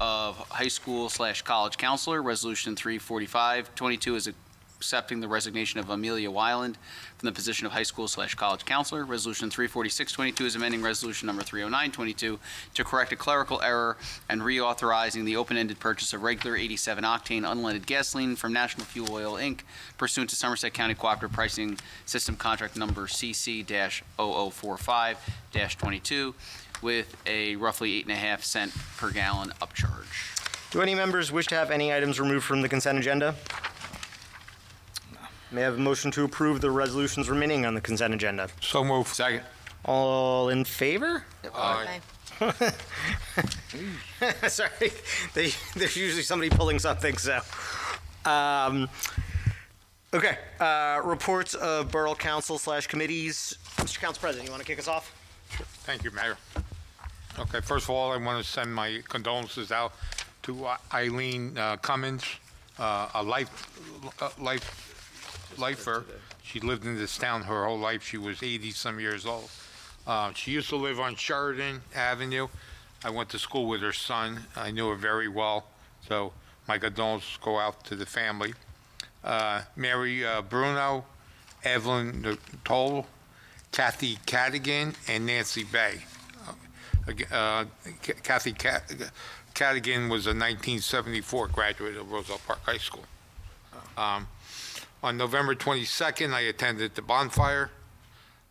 of high school/college counselor. Resolution 34522 is accepting the resignation of Amelia Weiland from the position of high school/college counselor. Resolution 34622 is amending Resolution number 30922 to correct a clerical error and reauthorizing the open-ended purchase of regular 87-octane unleaded gasoline from National Fuel Oil, Inc. pursuant to Somerset County Cooperative Pricing System Contract Number CC-0045-22 with a roughly 8.5 cent per gallon upcharge. Do any members wish to have any items removed from the consent agenda? May I have a motion to approve the resolutions remaining on the consent agenda? So move. Second. All in favor? Aye. Sorry, there's usually somebody pulling something, so. Okay, reports of Borough Council/committees. Mr. Council President, you want to kick us off? Thank you, Mayor. Okay, first of all, I want to send my condolences out to Eileen Cummins, a lifer. She lived in this town her whole life. She was 80-some years old. She used to live on Sheridan Avenue. I went to school with her son. I knew her very well, so my condolences go out to the family. Mary Bruno, Evelyn Toll, Kathy Cadigan, and Nancy Bay. Kathy Cadigan was a 1974 graduate of Roselle Park High School. On November 22nd, I attended the bonfire.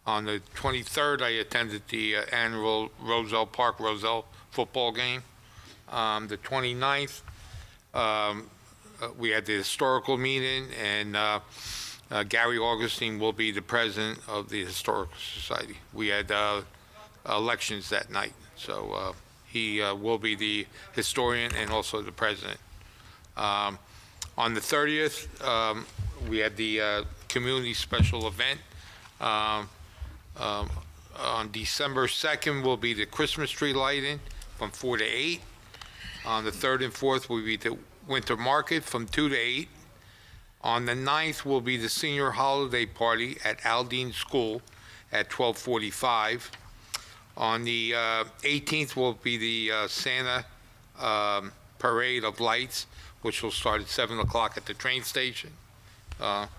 On the 23rd, I attended the annual Roselle football game. The 29th, we had the historical meeting, and Gary Augustine will be the president of the Historical Society. We had elections that night, so he will be the historian and also the president. On the 30th, we had the community special event. On December 2nd will be the Christmas tree lighting from 4 to 8. On the 3rd and 4th will be the winter market from 2 to 8. On the 9th will be the senior holiday party at Aldine School at 12:45. On the 18th will be the Santa Parade of Lights, which will start at 7 o'clock at the train station. And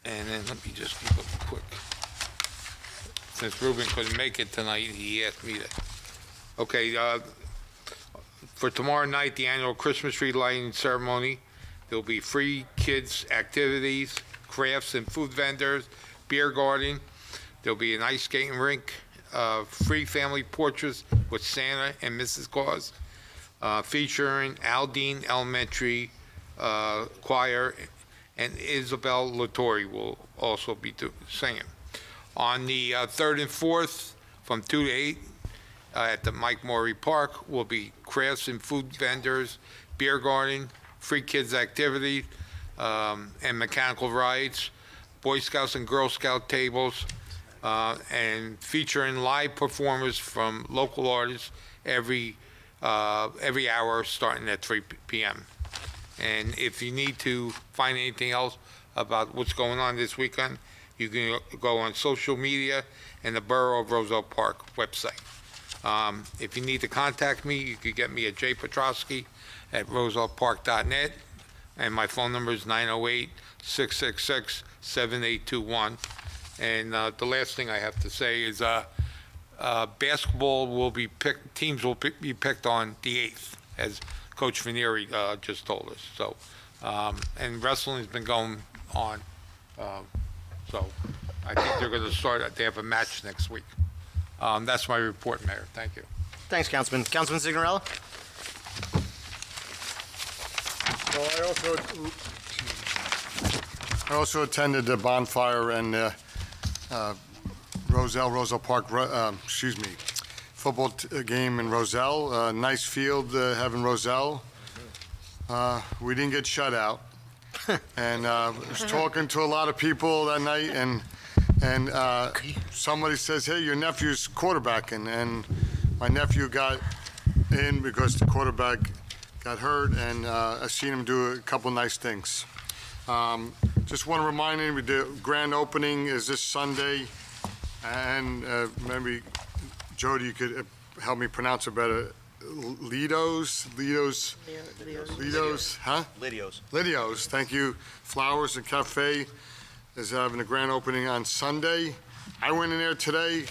then let me just keep it quick. Since Ruben couldn't make it tonight, he asked me to. Okay, for tomorrow night, the annual Christmas tree lighting ceremony, there'll be free kids activities, crafts and food vendors, beer garden. There'll be an ice skating rink, free family portraits with Santa and Mrs. Claus, featuring Aldine Elementary Choir, and Isabel Lattori will also be singing. On the 3rd and 4th, from 2 to 8, at the Mike Morey Park, will be crafts and food vendors, beer garden, free kids activities, and mechanical rides, Boy Scouts and Girl Scout tables, and featuring live performers from local artists every hour, starting at 3 p.m. And if you need to find anything else about what's going on this weekend, you can go on social media and the Borough of Roselle Park website. If you need to contact me, you can get me at jpatrosky@rosellepark.net, and my phone number is 908-666-7821. And the last thing I have to say is basketball will be picked, teams will be picked on the 8th, as Coach Vanieri just told us. So, and wrestling's been going on. So I think they're going to start, they have a match next week. That's my report, Mayor. Thank you. Thanks, Councilman. Councilman Signorella? Well, I also attended the bonfire and Roselle Park, football game in Roselle. Nice field having Roselle. We didn't get shut out. And I was talking to a lot of people that night, and somebody says, hey, your nephew's quarterbacking. And my nephew got in because the quarterback got hurt, and I've seen him do a couple nice things. Just want to remind you, the grand opening is this Sunday, and maybe Jody, you could help me pronounce it better. Lido's, huh? Lidio's, thank you. Flowers and Cafe is having a grand opening on Sunday. I went in there today,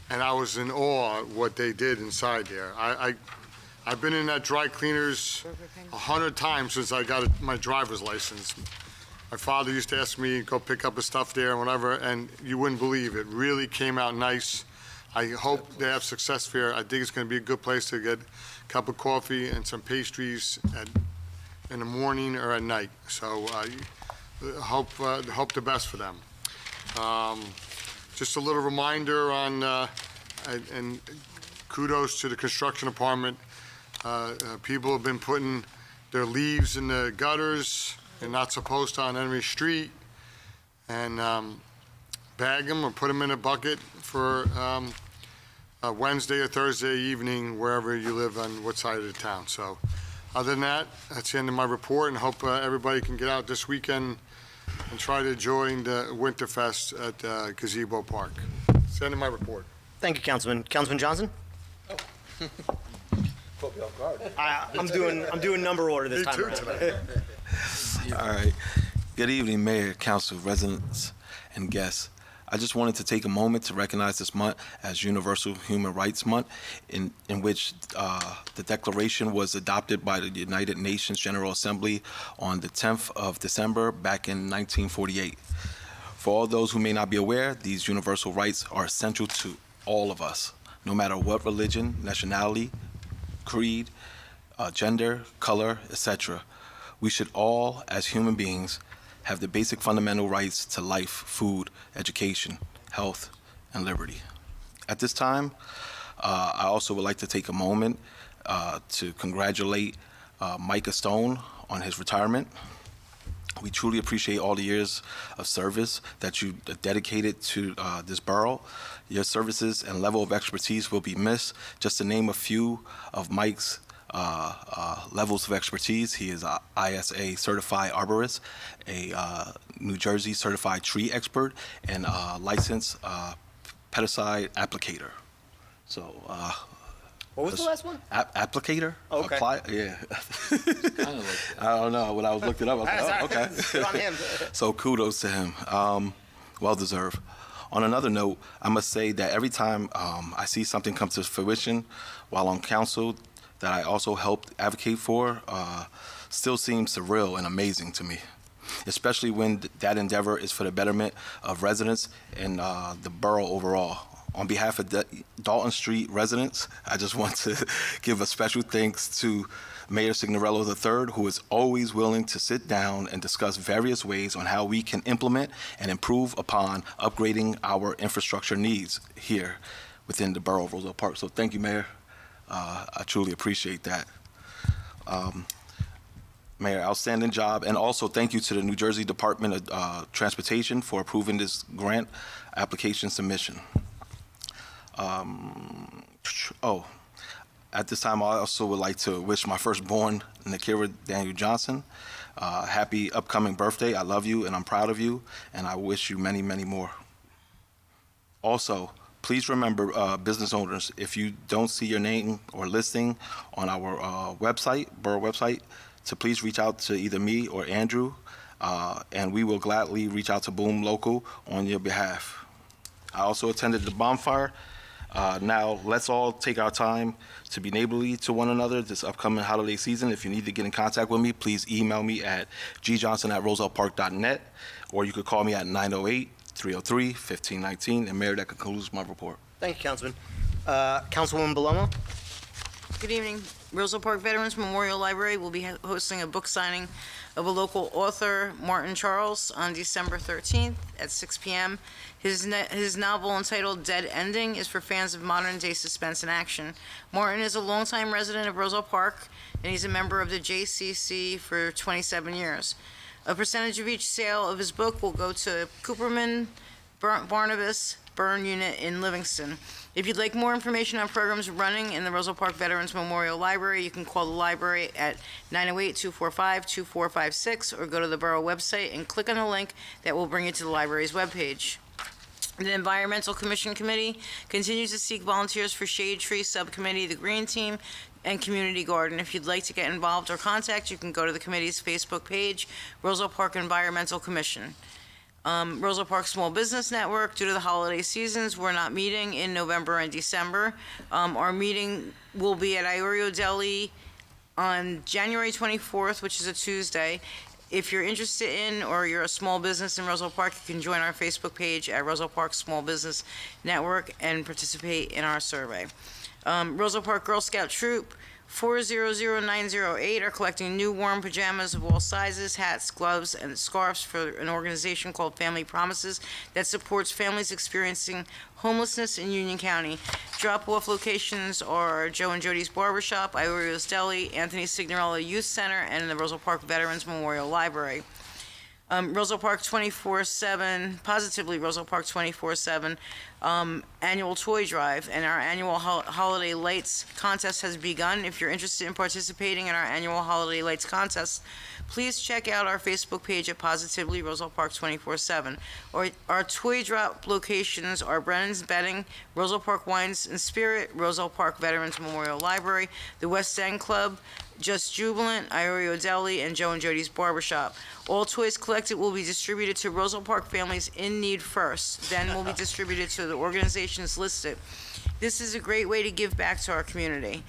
and I was in awe at what they did inside there. I've been in that dry cleaners 100 times since I got my driver's license. My father used to ask me to go pick up his stuff there and whatever, and you wouldn't believe it. Really came out nice. I hope they have success here. I think it's going to be a good place to get a cup of coffee and some pastries in the morning or at night. So I hope the best for them. Just a little reminder on, and kudos to the construction department. People have been putting their leaves in the gutters. They're not supposed to on Henry Street. And bag them or put them in a bucket for a Wednesday or Thursday evening, wherever you live on what side of the town. So other than that, that's the end of my report, and hope everybody can get out this weekend and try to join the Winterfest at Gazebo Park. That's the end of my report. Thank you, Councilman. Councilman Johnson? Caught me off guard. I'm doing number order this time around. All right. Good evening, Mayor, Council, residents, and guests. I just wanted to take a moment to recognize this month as Universal Human Rights Month, in which the Declaration was adopted by the United Nations General Assembly on the 10th of December back in 1948. For all those who may not be aware, these universal rights are essential to all of us, no matter what religion, nationality, creed, gender, color, etc. We should all, as human beings, have the basic fundamental rights to life, food, education, health, and liberty. At this time, I also would like to take a moment to congratulate Micah Stone on his retirement. We truly appreciate all the years of service that you dedicated to this borough. Your services and level of expertise will be missed. Just to name a few of Mike's levels of expertise: he is a ISA certified arborist, a New Jersey certified tree expert, and a licensed pesticide applicator. So, What was the last one? Applicator? Oh, okay. Yeah. I don't know. When I was looked it up, I was like, oh, okay. Good on him. So kudos to him. Well deserved. On another note, I must say that every time I see something come to fruition while on council that I also helped advocate for, still seems surreal and amazing to me, especially when that endeavor is for the betterment of residents and the borough overall. On behalf of Dalton Street residents, I just want to give a special thanks to Mayor Signorello III, who is always willing to sit down and discuss various ways on how we can implement and improve upon upgrading our infrastructure needs here within the borough of Roselle Park. So thank you, Mayor. I truly appreciate that. Mayor, outstanding job. And also thank you to the New Jersey Department of Transportation for approving this grant application submission. At this time, I also would like to wish my firstborn, Nakira Daniel Johnson, happy upcoming birthday. I love you and I'm proud of you, and I wish you many, many more. Also, please remember, business owners, if you don't see your name or listing on our website, borough website, to please reach out to either me or Andrew, and we will gladly reach out to Boom Local on your behalf. I also attended the bonfire. Now, let's all take our time to be neighborly to one another this upcoming holiday season. If you need to get in contact with me, please email me at gjohnson@rosellepark.net, or you could call me at 908-303-1519. And Mayor, that concludes my report. Thank you, Councilman. Councilwoman Belomo? Good evening. Roselle Park Veterans Memorial Library will be hosting a book signing of a local author, Martin Charles, on December 13th at 6 p.m. His novel entitled Dead Ending is for fans of modern-day suspense and action. Martin is a longtime resident of Roselle Park, and he's a member of the JCC for 27 years. A percentage of each sale of his book will go to Cooperman Barnabas Burn Unit in Livingston. If you'd like more information on programs running in the Roselle Park Veterans Memorial Library, you can call the library at 908-245-2456 or go to the borough website and click on the link that will bring you to the library's webpage. The Environmental Commission Committee continues to seek volunteers for Shade Tree Subcommittee, the Green Team, and Community Garden. If you'd like to get involved or contact, you can go to the committee's Facebook page, Roselle Park Environmental Commission. Roselle Park Small Business Network, due to the holiday seasons, we're not meeting in November and December. Our meeting will be at Iorio Deli on January 24th, which is a Tuesday. If you're interested in, or you're a small business in Roselle Park, you can join our Facebook page at Roselle Park Small Business Network and participate in our survey. Roselle Park Girl Scout Troop 400908 are collecting new warm pajamas of all sizes, hats, gloves, and scarves for an organization called Family Promises that supports families experiencing homelessness in Union County. Drop-off locations are Joe and Jody's Barbershop, Iorio's Deli, Anthony Signorella Youth Center, and the Roselle Park Veterans Memorial Library. Roselle Park 24/7, positively Roselle Park 24/7 annual toy drive, and our annual holiday lights contest has begun. If you're interested in participating in our annual holiday lights contest, please check out our Facebook page at Positively Roselle Park 24/7. Our toy drop locations are Brennan's Bedding, Roselle Park Wines and Spirit, Roselle Park Veterans Memorial Library, the West End Club, Just Jubilant, Iorio Deli, and Joe and Jody's Barbershop. All toys collected will be distributed to Roselle Park families in need first, then will be distributed to the organizations listed. This is a great way to give back to our community.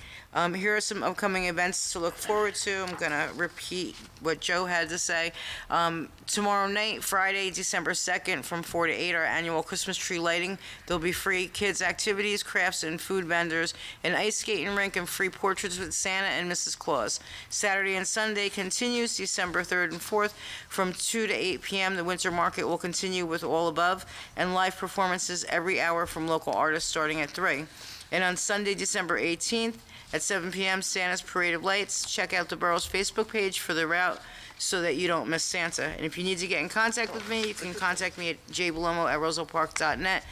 Here are some upcoming events to look forward to. I'm going to repeat what Joe had to say. Tomorrow night, Friday, December 2nd, from 4 to 8, our annual Christmas tree lighting. There'll be free kids' activities, crafts, and food vendors, an ice skating rink, and free portraits with Santa and Mrs. Claus. Saturday and Sunday continues, December 3rd and 4th, from 2 to 8 p.m. The winter market will continue with all above, and live performances every hour from local artists starting at 3. And on Sunday, December 18th, at 7 p.m., Santa's Parade of Lights. Check out the borough's Facebook page for the route so that you don't miss Santa. And if you need to get in contact with me, you can contact me at jbalomo@rosellepark.net.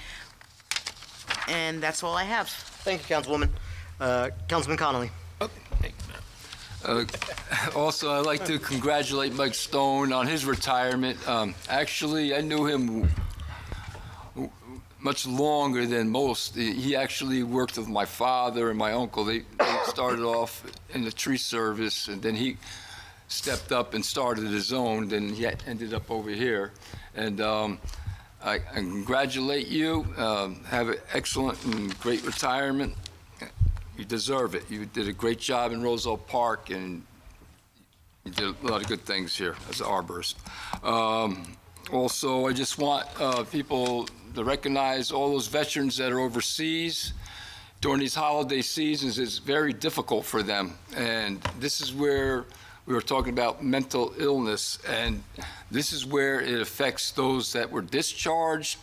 And that's all I have. Thank you, Councilwoman. Councilman Connolly. Also, I'd like to congratulate Mike Stone on his retirement. Actually, I knew him much longer than most. He actually worked with my father and my uncle. They started off in the tree service, and then he stepped up and started his own. Then he ended up over here. And I congratulate you. Have an excellent and great retirement. You deserve it. You did a great job in Roselle Park, and you did a lot of good things here as an arborist. Also, I just want people to recognize all those veterans that are overseas during these holiday seasons. It's very difficult for them. And this is where we were talking about mental illness, and this is where it affects those that were discharged,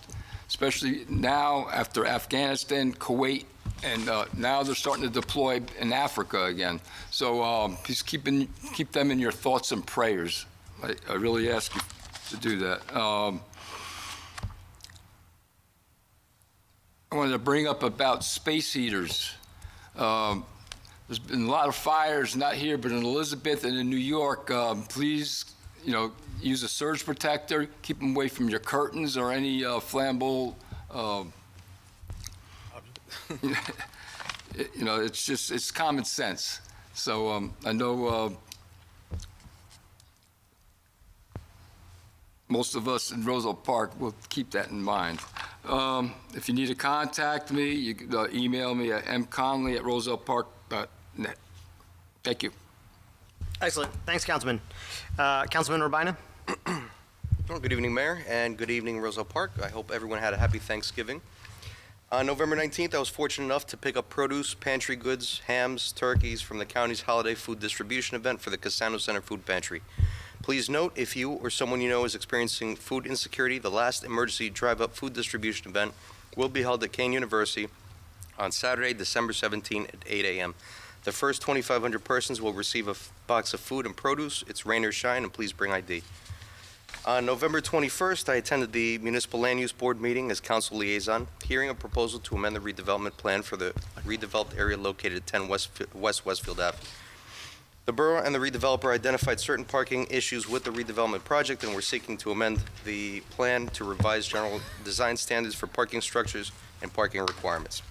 especially now after Afghanistan, Kuwait, and now they're starting to deploy in Africa again. So please keep them in your thoughts and prayers. I really ask you to do that. I wanted to bring up about space heaters. There's been a lot of fires, not here, but in Elizabeth and in New York. Please, use a surge protector. Keep them away from your curtains or any flammable. It's common sense. So I know most of us in Roselle Park will keep that in mind. If you need to contact me, you can email me at mconley@rosellepark.net. Thank you. Excellent. Thanks, Councilman. Councilman Urbina? Well, good evening, Mayor, and good evening, Roselle Park. I hope everyone had a happy Thanksgiving. On November 19th, I was fortunate enough to pick up produce, pantry goods, hams, turkeys from the county's holiday food distribution event for the Cassano Center Food Pantry. Please note, if you or someone you know is experiencing food insecurity, the last emergency drive-up food distribution event will be held at Kane University on Saturday, December 17 at 8 a.m. The first 2,500 persons will receive a box of food and produce. It's rain or shine, and please bring ID. On November 21st, I attended the Municipal Land Use Board meeting as council liaison, hearing a proposal to amend the redevelopment plan for the redeveloped area located at 10 West Westfield Ave. The borough and the redeveloper identified certain parking issues with the redevelopment project, and we're seeking to amend the plan to revise general design standards for parking structures and parking requirements.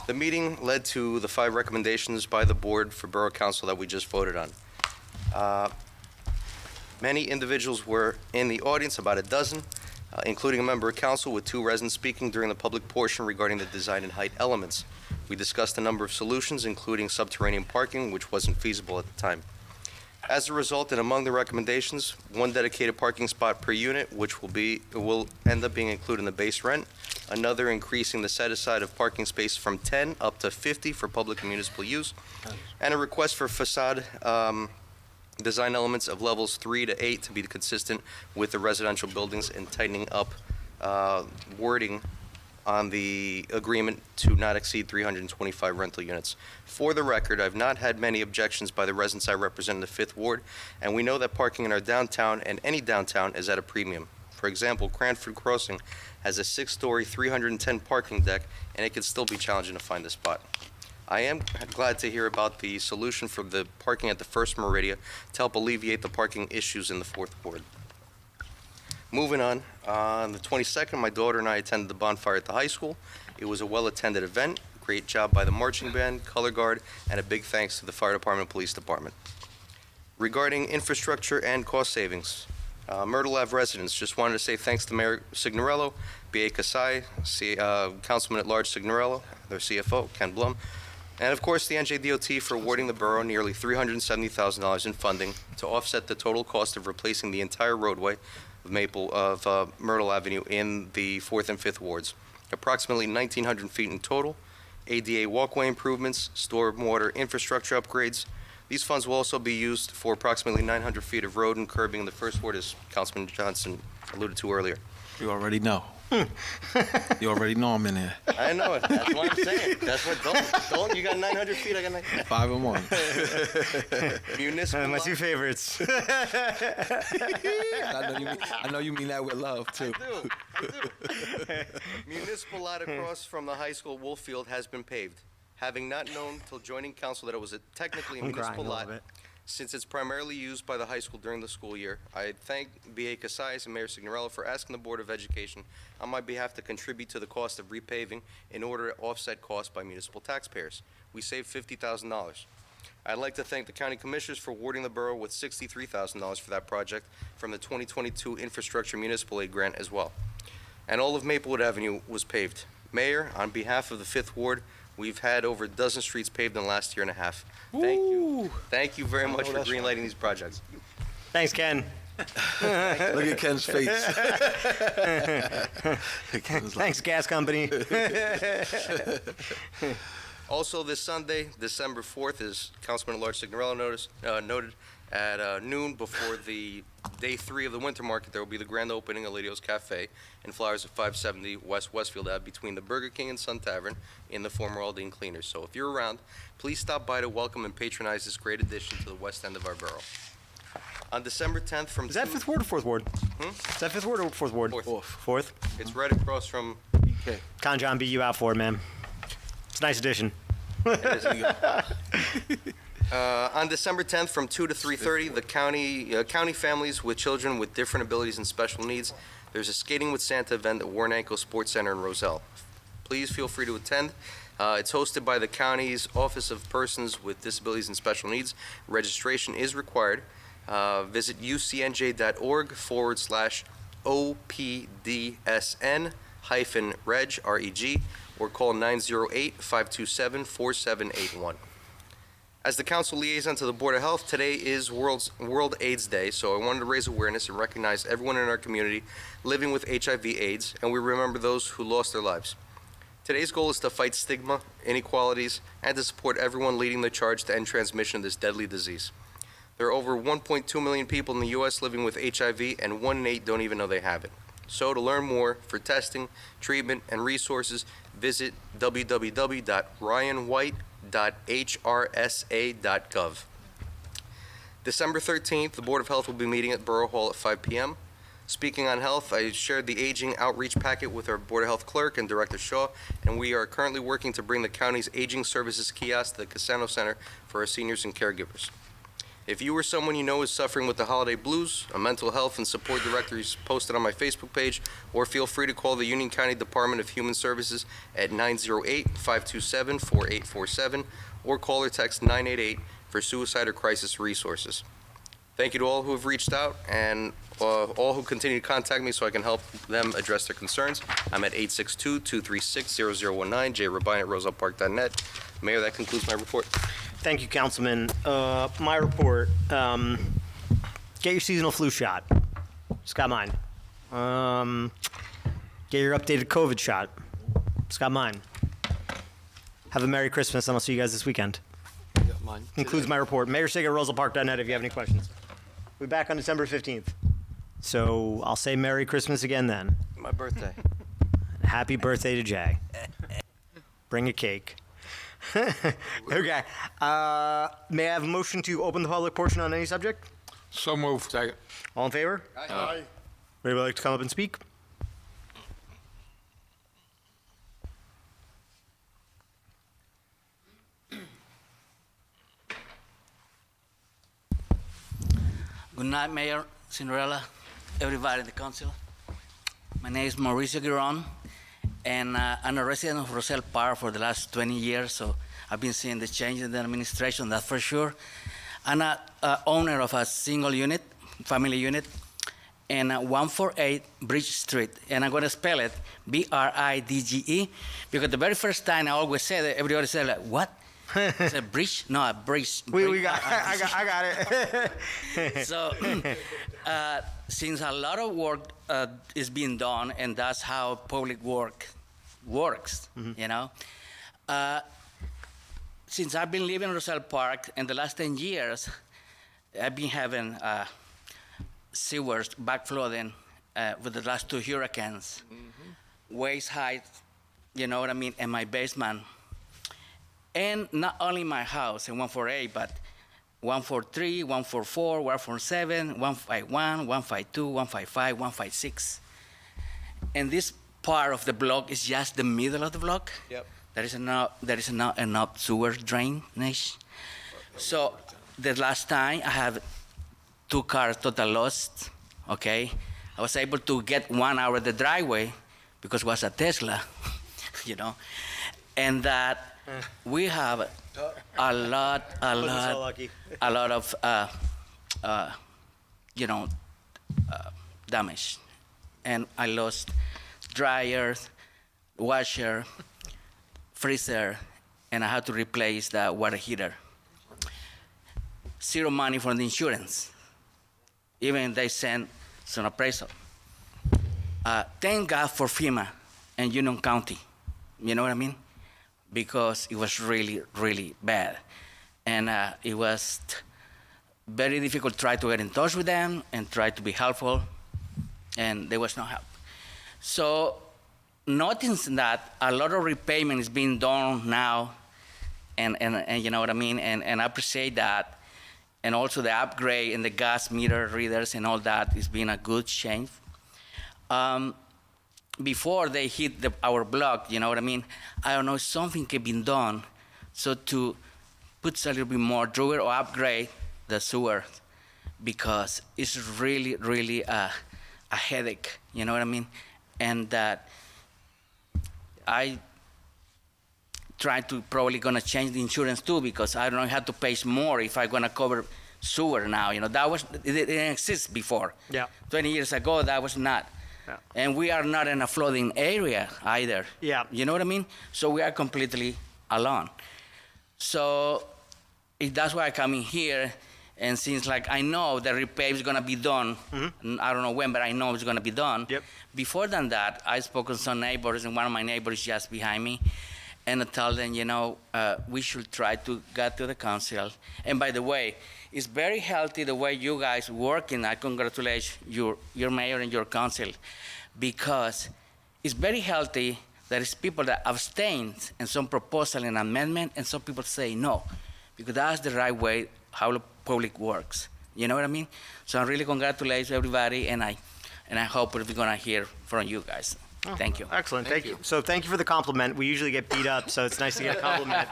The meeting led to the 5 recommendations by the board for Borough Council that we just voted on. Many individuals were in the audience, about a dozen, including a member of council with 2 residents speaking during the public portion regarding the design and height elements. We discussed a number of solutions, including subterranean parking, which wasn't feasible at the time. As a result, and among the recommendations, 1 dedicated parking spot per unit, which will end up being included in the base rent. Another increasing the set-aside of parking space from 10 up to 50 for public and municipal use. And a request for facade design elements of levels 3 to 8 to be consistent with the residential buildings, and tightening up wording on the agreement to not exceed 325 rental units. For the record, I've not had many objections by the residents I represent in the 5th Ward, and we know that parking in our downtown and any downtown is at a premium. For example, Cranford Crossing has a 6-story, 310 parking deck, and it can still be challenging to find a spot. I am glad to hear about the solution for the parking at the First Meridia to help alleviate the parking issues in the 4th Ward. Moving on the 22nd, my daughter and I attended the bonfire at the high school. It was a well-attended event. Great job by the marching band, color guard, and a big thanks to the fire department and police department. Regarding infrastructure and cost savings, Myrtle Ave residents just wanted to say thanks to Mayor Signorello, B.A. Kasai, Councilman at Large Signorello, their CFO, Ken Blum, and of course the NJDOT for awarding the borough nearly $370,000 in funding to offset the total cost of replacing the entire roadway of Myrtle Avenue in the 4th and 5th wards. Approximately 1,900 feet in total, ADA walkway improvements, stormwater infrastructure upgrades. These funds will also be used for approximately 900 feet of road and curbing in the 1st ward, as Councilman Johnson alluded to earlier. You already know. You already know I'm in here. I know it. That's what I'm saying. That's what, don't, you got 900 feet, I got 900. 5 and 1. Municipal My 2 favorites. I know you mean that with love, too. I do. Municipal lot across from the high school Wolffield has been paved. Having not known till joining council that it was technically a municipal lot, since it's primarily used by the high school during the school year, I thank B.A. Casais and Mayor Signorello for asking the Board of Education on my behalf to contribute to the cost of repaving in order to offset costs by municipal taxpayers. We saved $50,000. I'd like to thank the county commissioners for awarding the borough with $63,000 for that project from the 2022 Infrastructure Municipal Aid Grant as well. And all of Maplewood Avenue was paved. Mayor, on behalf of the 5th Ward, we've had over a dozen streets paved in the last year and a half. Thank you. Thank you very much for greenlighting these projects. Thanks, Ken. Look at Ken's face. Thanks, gas company. Also, this Sunday, December 4th, as Councilman at Large Signorello noted, at noon before the day 3 of the winter market, there will be the grand opening of Ladio's Cafe and Flowers at 570 West Westfield Ave between the Burger King and Sun Tavern in the former Aldine Cleaners. So if you're around, please stop by to welcome and patronize this great addition to the west end of our borough. On December 10th from... Is that 5th Ward or 4th Ward? Is that 5th Ward or 4th Ward? 4th. It's right across from... Con John beat you out for it, man. It's a nice addition. On December 10th from 2 to 3:30, the county families with children with different abilities and special needs, there's a Skating with Santa event at Warren Ankle Sports Center in Roselle. Please feel free to attend. It's hosted by the county's Office of Persons with Disabilities and Special Needs. Registration is required. Visit ucnj.org/OPDSN-reg, or call 908-527-4781. As the council liaison to the Board of Health, today is World AIDS Day, so I wanted to raise awareness and recognize everyone in our community living with HIV/AIDS, and we remember those who lost their lives. Today's goal is to fight stigma, inequalities, and to support everyone leading the charge to end transmission of this deadly disease. There are over 1.2 million people in the U.S. living with HIV, and 1 in 8 don't even know they have it. So to learn more, for testing, treatment, and resources, visit www.ryanwhite.hrsa.gov. December 13th, the Board of Health will be meeting at Borough Hall at 5 p.m. Speaking on health, I shared the aging outreach packet with our Board of Health clerk and Director Shaw, and we are currently working to bring the county's aging services kiosk to the Casano Center for our seniors and caregivers. If you or someone you know is suffering with the holiday blues, a mental health and support directory is posted on my Facebook page, or feel free to call the Union County Department of Human Services at 908-527-4847, or call or text 988 for suicide or crisis resources. Thank you to all who have reached out and all who continue to contact me so I can help them address their concerns. I'm at 862-236-0019, jrabine@rosellepark.net. Mayor, that concludes my report. Thank you, Councilman. My report, get your seasonal flu shot. Just got mine. Get your updated COVID shot. Just got mine. Have a Merry Christmas, and I'll see you guys this weekend. Mine. Concludes my report. Mayor Sig at rosellepark.net if you have any questions. We'll be back on December 15th. So I'll say Merry Christmas again then. My birthday. Happy birthday to Jay. Bring a cake. Okay. May I have a motion to open the public portion on any subject? So moved. Second. All in favor? Aye. Anybody like to come up and speak? Good night, Mayor, Cinderella, everybody in the council. My name is Mauricio Giron, and I'm a resident of Roselle Park for the last 20 years, so I've been seeing the change in the administration, that's for sure. I'm a owner of a single unit, family unit, and 148 Bridge Street, and I'm going to spell it B-R-I-D-G-E, because the very first time I always said it, everybody said, like, what? It's a bridge? No, a bridge. We got I got it. So, since a lot of work is being done, and that's how public work works, you know. Since I've been living in Roselle Park, in the last 10 years, I've been having sewers backflooding with the last 2 hurricanes, waist height, you know what I mean, in my basement. And not only my house in 148, but 143, 144, 147, 151, 152, 155, 156. And this part of the block is just the middle of the block. Yep. There is not enough sewer drainage. So the last time I have 2 cars total lost, okay? I was able to get 1 hour the driveway because it was a Tesla, you know? And that we have a lot of, you know, damage. And I lost dryer, washer, freezer, and I had to replace the water heater. Zero money from the insurance. Even they sent some appraisal. Thank God for FEMA and Union County. You know what I mean? Because it was really, really bad. And it was very difficult to try to get in touch with them and try to be helpful, and there was no help. So noticing that a lot of repayment is being done now, and you know what I mean, and I appreciate that, and also the upgrade in the gas meter readers and all that is being a good change. Before they hit our block, you know what I mean? I don't know if something can be done so to put a little bit more through it or upgrade the sewer, because it's really, really a headache, you know what I mean? And that I try to probably gonna change the insurance too, because I don't know how to pay more if I'm gonna cover sewer now, you know? It didn't exist before. Yeah. 20 years ago, that was not. Yeah. And we are not in a flooding area either. Yeah. You know what I mean? So we are completely alone. So that's why I come in here, and since like I know the repave is gonna be done, I don't know when, but I know it's gonna be done. Yep. Before than that, I spoke with some neighbors, and one of my neighbors just behind me, and I told them, you know, we should try to get to the council. And by the way, it's very healthy the way you guys working. I congratulate your mayor and your council, because it's very healthy. There is people that abstained and some proposal and amendment, and some people say no, because that's the right way how the public works. You know what I mean? So I really congratulate everybody, and and I hope we're gonna hear from you guys. Thank you. Excellent, thank you. So thank you for the compliment. We usually get beat up, so it's nice to get a compliment.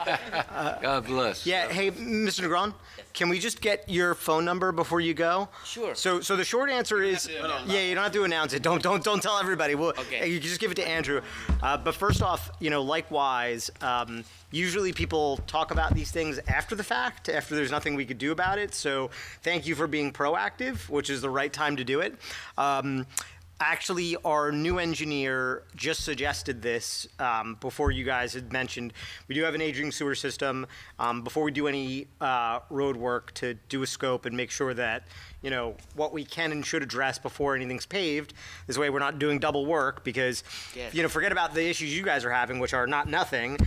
God bless. Yeah, hey, Mr. Negron, can we just get your phone number before you go? Sure. So the short answer is, yeah, you don't have to announce it. Don't tell everybody. Well, Okay. you can just give it to Andrew. But first off, likewise, usually people talk about these things after the fact, after there's nothing we could do about it. So thank you for being proactive, which is the right time to do it. Actually, our new engineer just suggested this before you guys had mentioned. We do have an aging sewer system. Before we do any road work, to do a scope and make sure that, what we can and should address before anything's paved. This way we're not doing double work because, Yes. forget about the issues you guys are having, which are not nothing.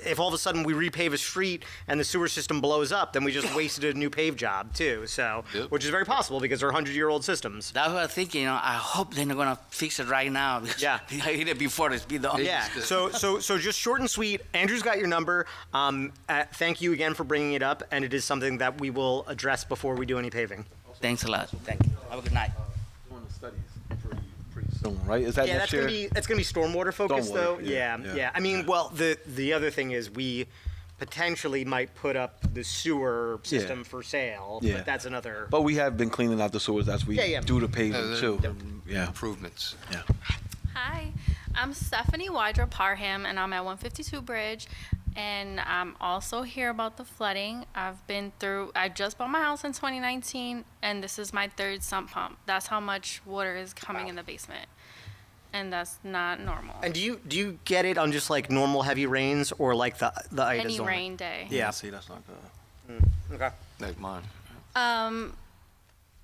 If all of a sudden we repave a street and the sewer system blows up, then we just wasted a new pave job too. So, which is very possible because they're 100-year-old systems. That's what I'm thinking. I hope they're not gonna fix it right now. Because Yeah. I hit it before it's been done. Yeah. So just short and sweet. Andrew's got your number. Thank you again for bringing it up, and it is something that we will address before we do any paving. Thanks a lot. Thank you. Have a good night. Doing the studies pretty soon, right? Is that Yeah, next that's year? gonna be stormwater focused though. Stormwater, Yeah. yeah. I mean, well, the other thing is we potentially might put up the sewer system for sale, Yeah. but that's another. But we have been cleaning out the sewers as we Yeah. do the paving too. Yeah. Improvements. Yeah. Hi, I'm Stephanie Wydra Parham, and I'm at 152 Bridge. And I'm also here about the flooding. I just bought my house in 2019, and this is my third sump pump. That's how much water is coming in the basement. And that's not normal. And do you get it on just like normal heavy rains or like the Ida Any zone? rain day. Yeah. See, that's not good. Okay. Like mine. And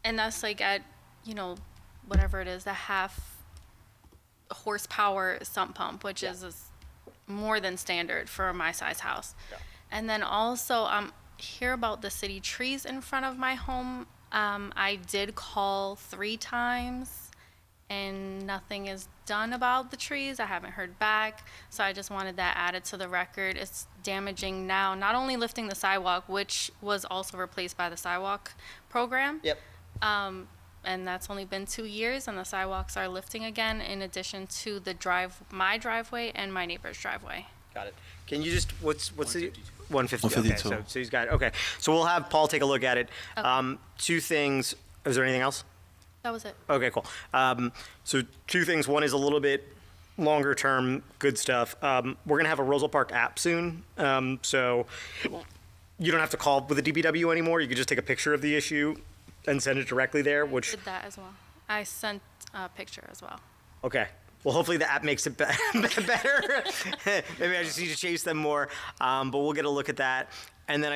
that's like at, whatever it is, the half horsepower sump pump, which is more than standard for my size house. And then also, hear about the city trees in front of my home. I did call 3 times and nothing is done about the trees. I haven't heard back. So I just wanted that added to the record. It's damaging now, not only lifting the sidewalk, which was also replaced by the sidewalk program. Yep. And that's only been 2 years, and the sidewalks are lifting again, in addition to my driveway and my neighbor's driveway. Got it. Can you just what's the 150? 152. Okay, so he's got it. Okay, so we'll have Paul take a look at it. Okay. 2 things. Is there anything else? That was it. Okay, cool. So 2 things. One is a little bit longer term, good stuff. We're gonna have a Roselle Park app soon, so you don't have to call with the DPW anymore. You can just take a picture of the issue and send it directly there. Which Did that as well. I sent a picture as well. okay. Well, hopefully the app makes it better. Maybe I just need to chase them more, but we'll get a look at that. And then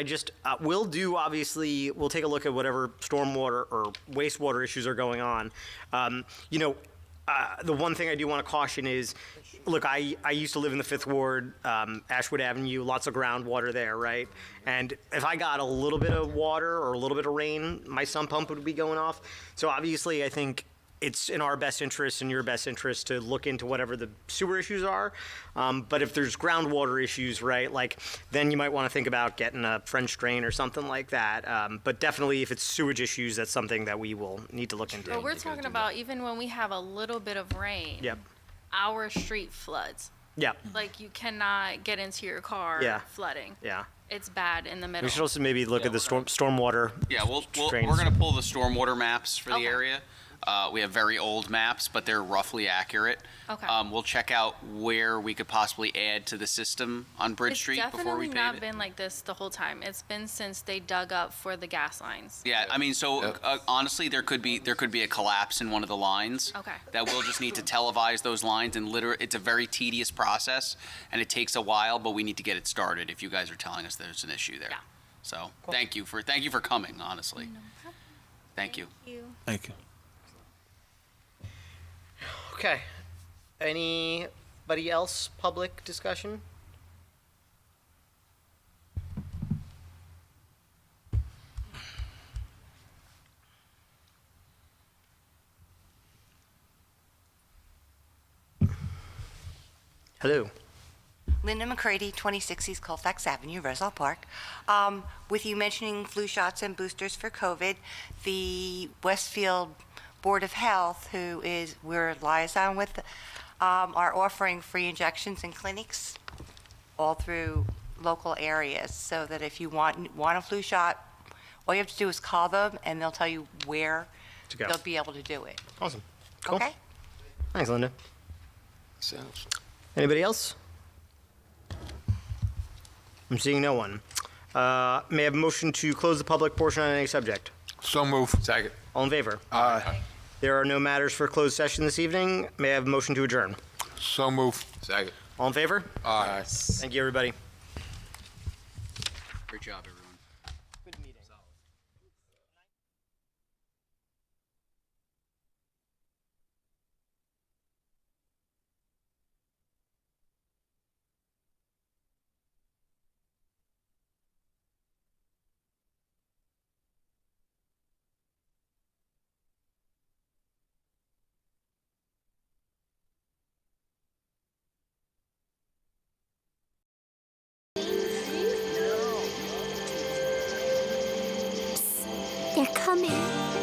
we'll take a look at whatever stormwater or wastewater issues are going on. The one thing I do want to caution is, look, I used to live in the 5th Ward, Ashwood Avenue, lots of groundwater there, right? And if I got a little bit of water or a little bit of rain, my sump pump would be going off. So obviously, I think it's in our best interest and your best interest to look into whatever the sewer issues are. But if there's groundwater issues, right, then you might want to think about getting a French drain or something like that. But definitely if it's sewage issues, that's something that we will need to look into. But we're talking about even when we have a little bit of rain, Yep. our street floods. Yep. Like you cannot get into your car Yeah. flooding. Yeah. It's bad in the middle. We should also maybe look at the stormwater. Yeah, we're drains. going to pull the stormwater maps for the area. We have very old maps, but they're roughly accurate. Okay. We'll check out where we could possibly add to the system on Bridge It's Street before we definitely pave not it. been like this the whole time. It's been since they dug up for the gas lines. Yeah, I mean, so honestly, there could be a collapse in one of the lines. Okay. That we'll just need to televise those lines, and it's a very tedious process, and it takes a while, but we need to get it started if you guys are telling us there's an issue there. Yeah. So thank you for coming. Honestly, thank you. Thank you. Okay. Anybody else? Public discussion? Hello. Linda McCready, 2060 Colfax Avenue, Roselle Park. With you mentioning flu shots and boosters for COVID, the Westfield Board of Health, who is, we're liaison with, are offering free injections in clinics all through local areas, so that if you want a flu shot, all you have to do is call them, and they'll tell you where To go. they'll be able to do it. Awesome. Cool. Okay? Thanks, Linda. Sounds. Anybody else? I'm seeing no one. May I have a motion to close the public portion on any subject? So move. Second. All in favor? Aye. There are no matters for closed session this evening. May I have a motion to adjourn? So move. Second. All in favor? Aye. Thank you, everybody. Great job, everyone. They're coming.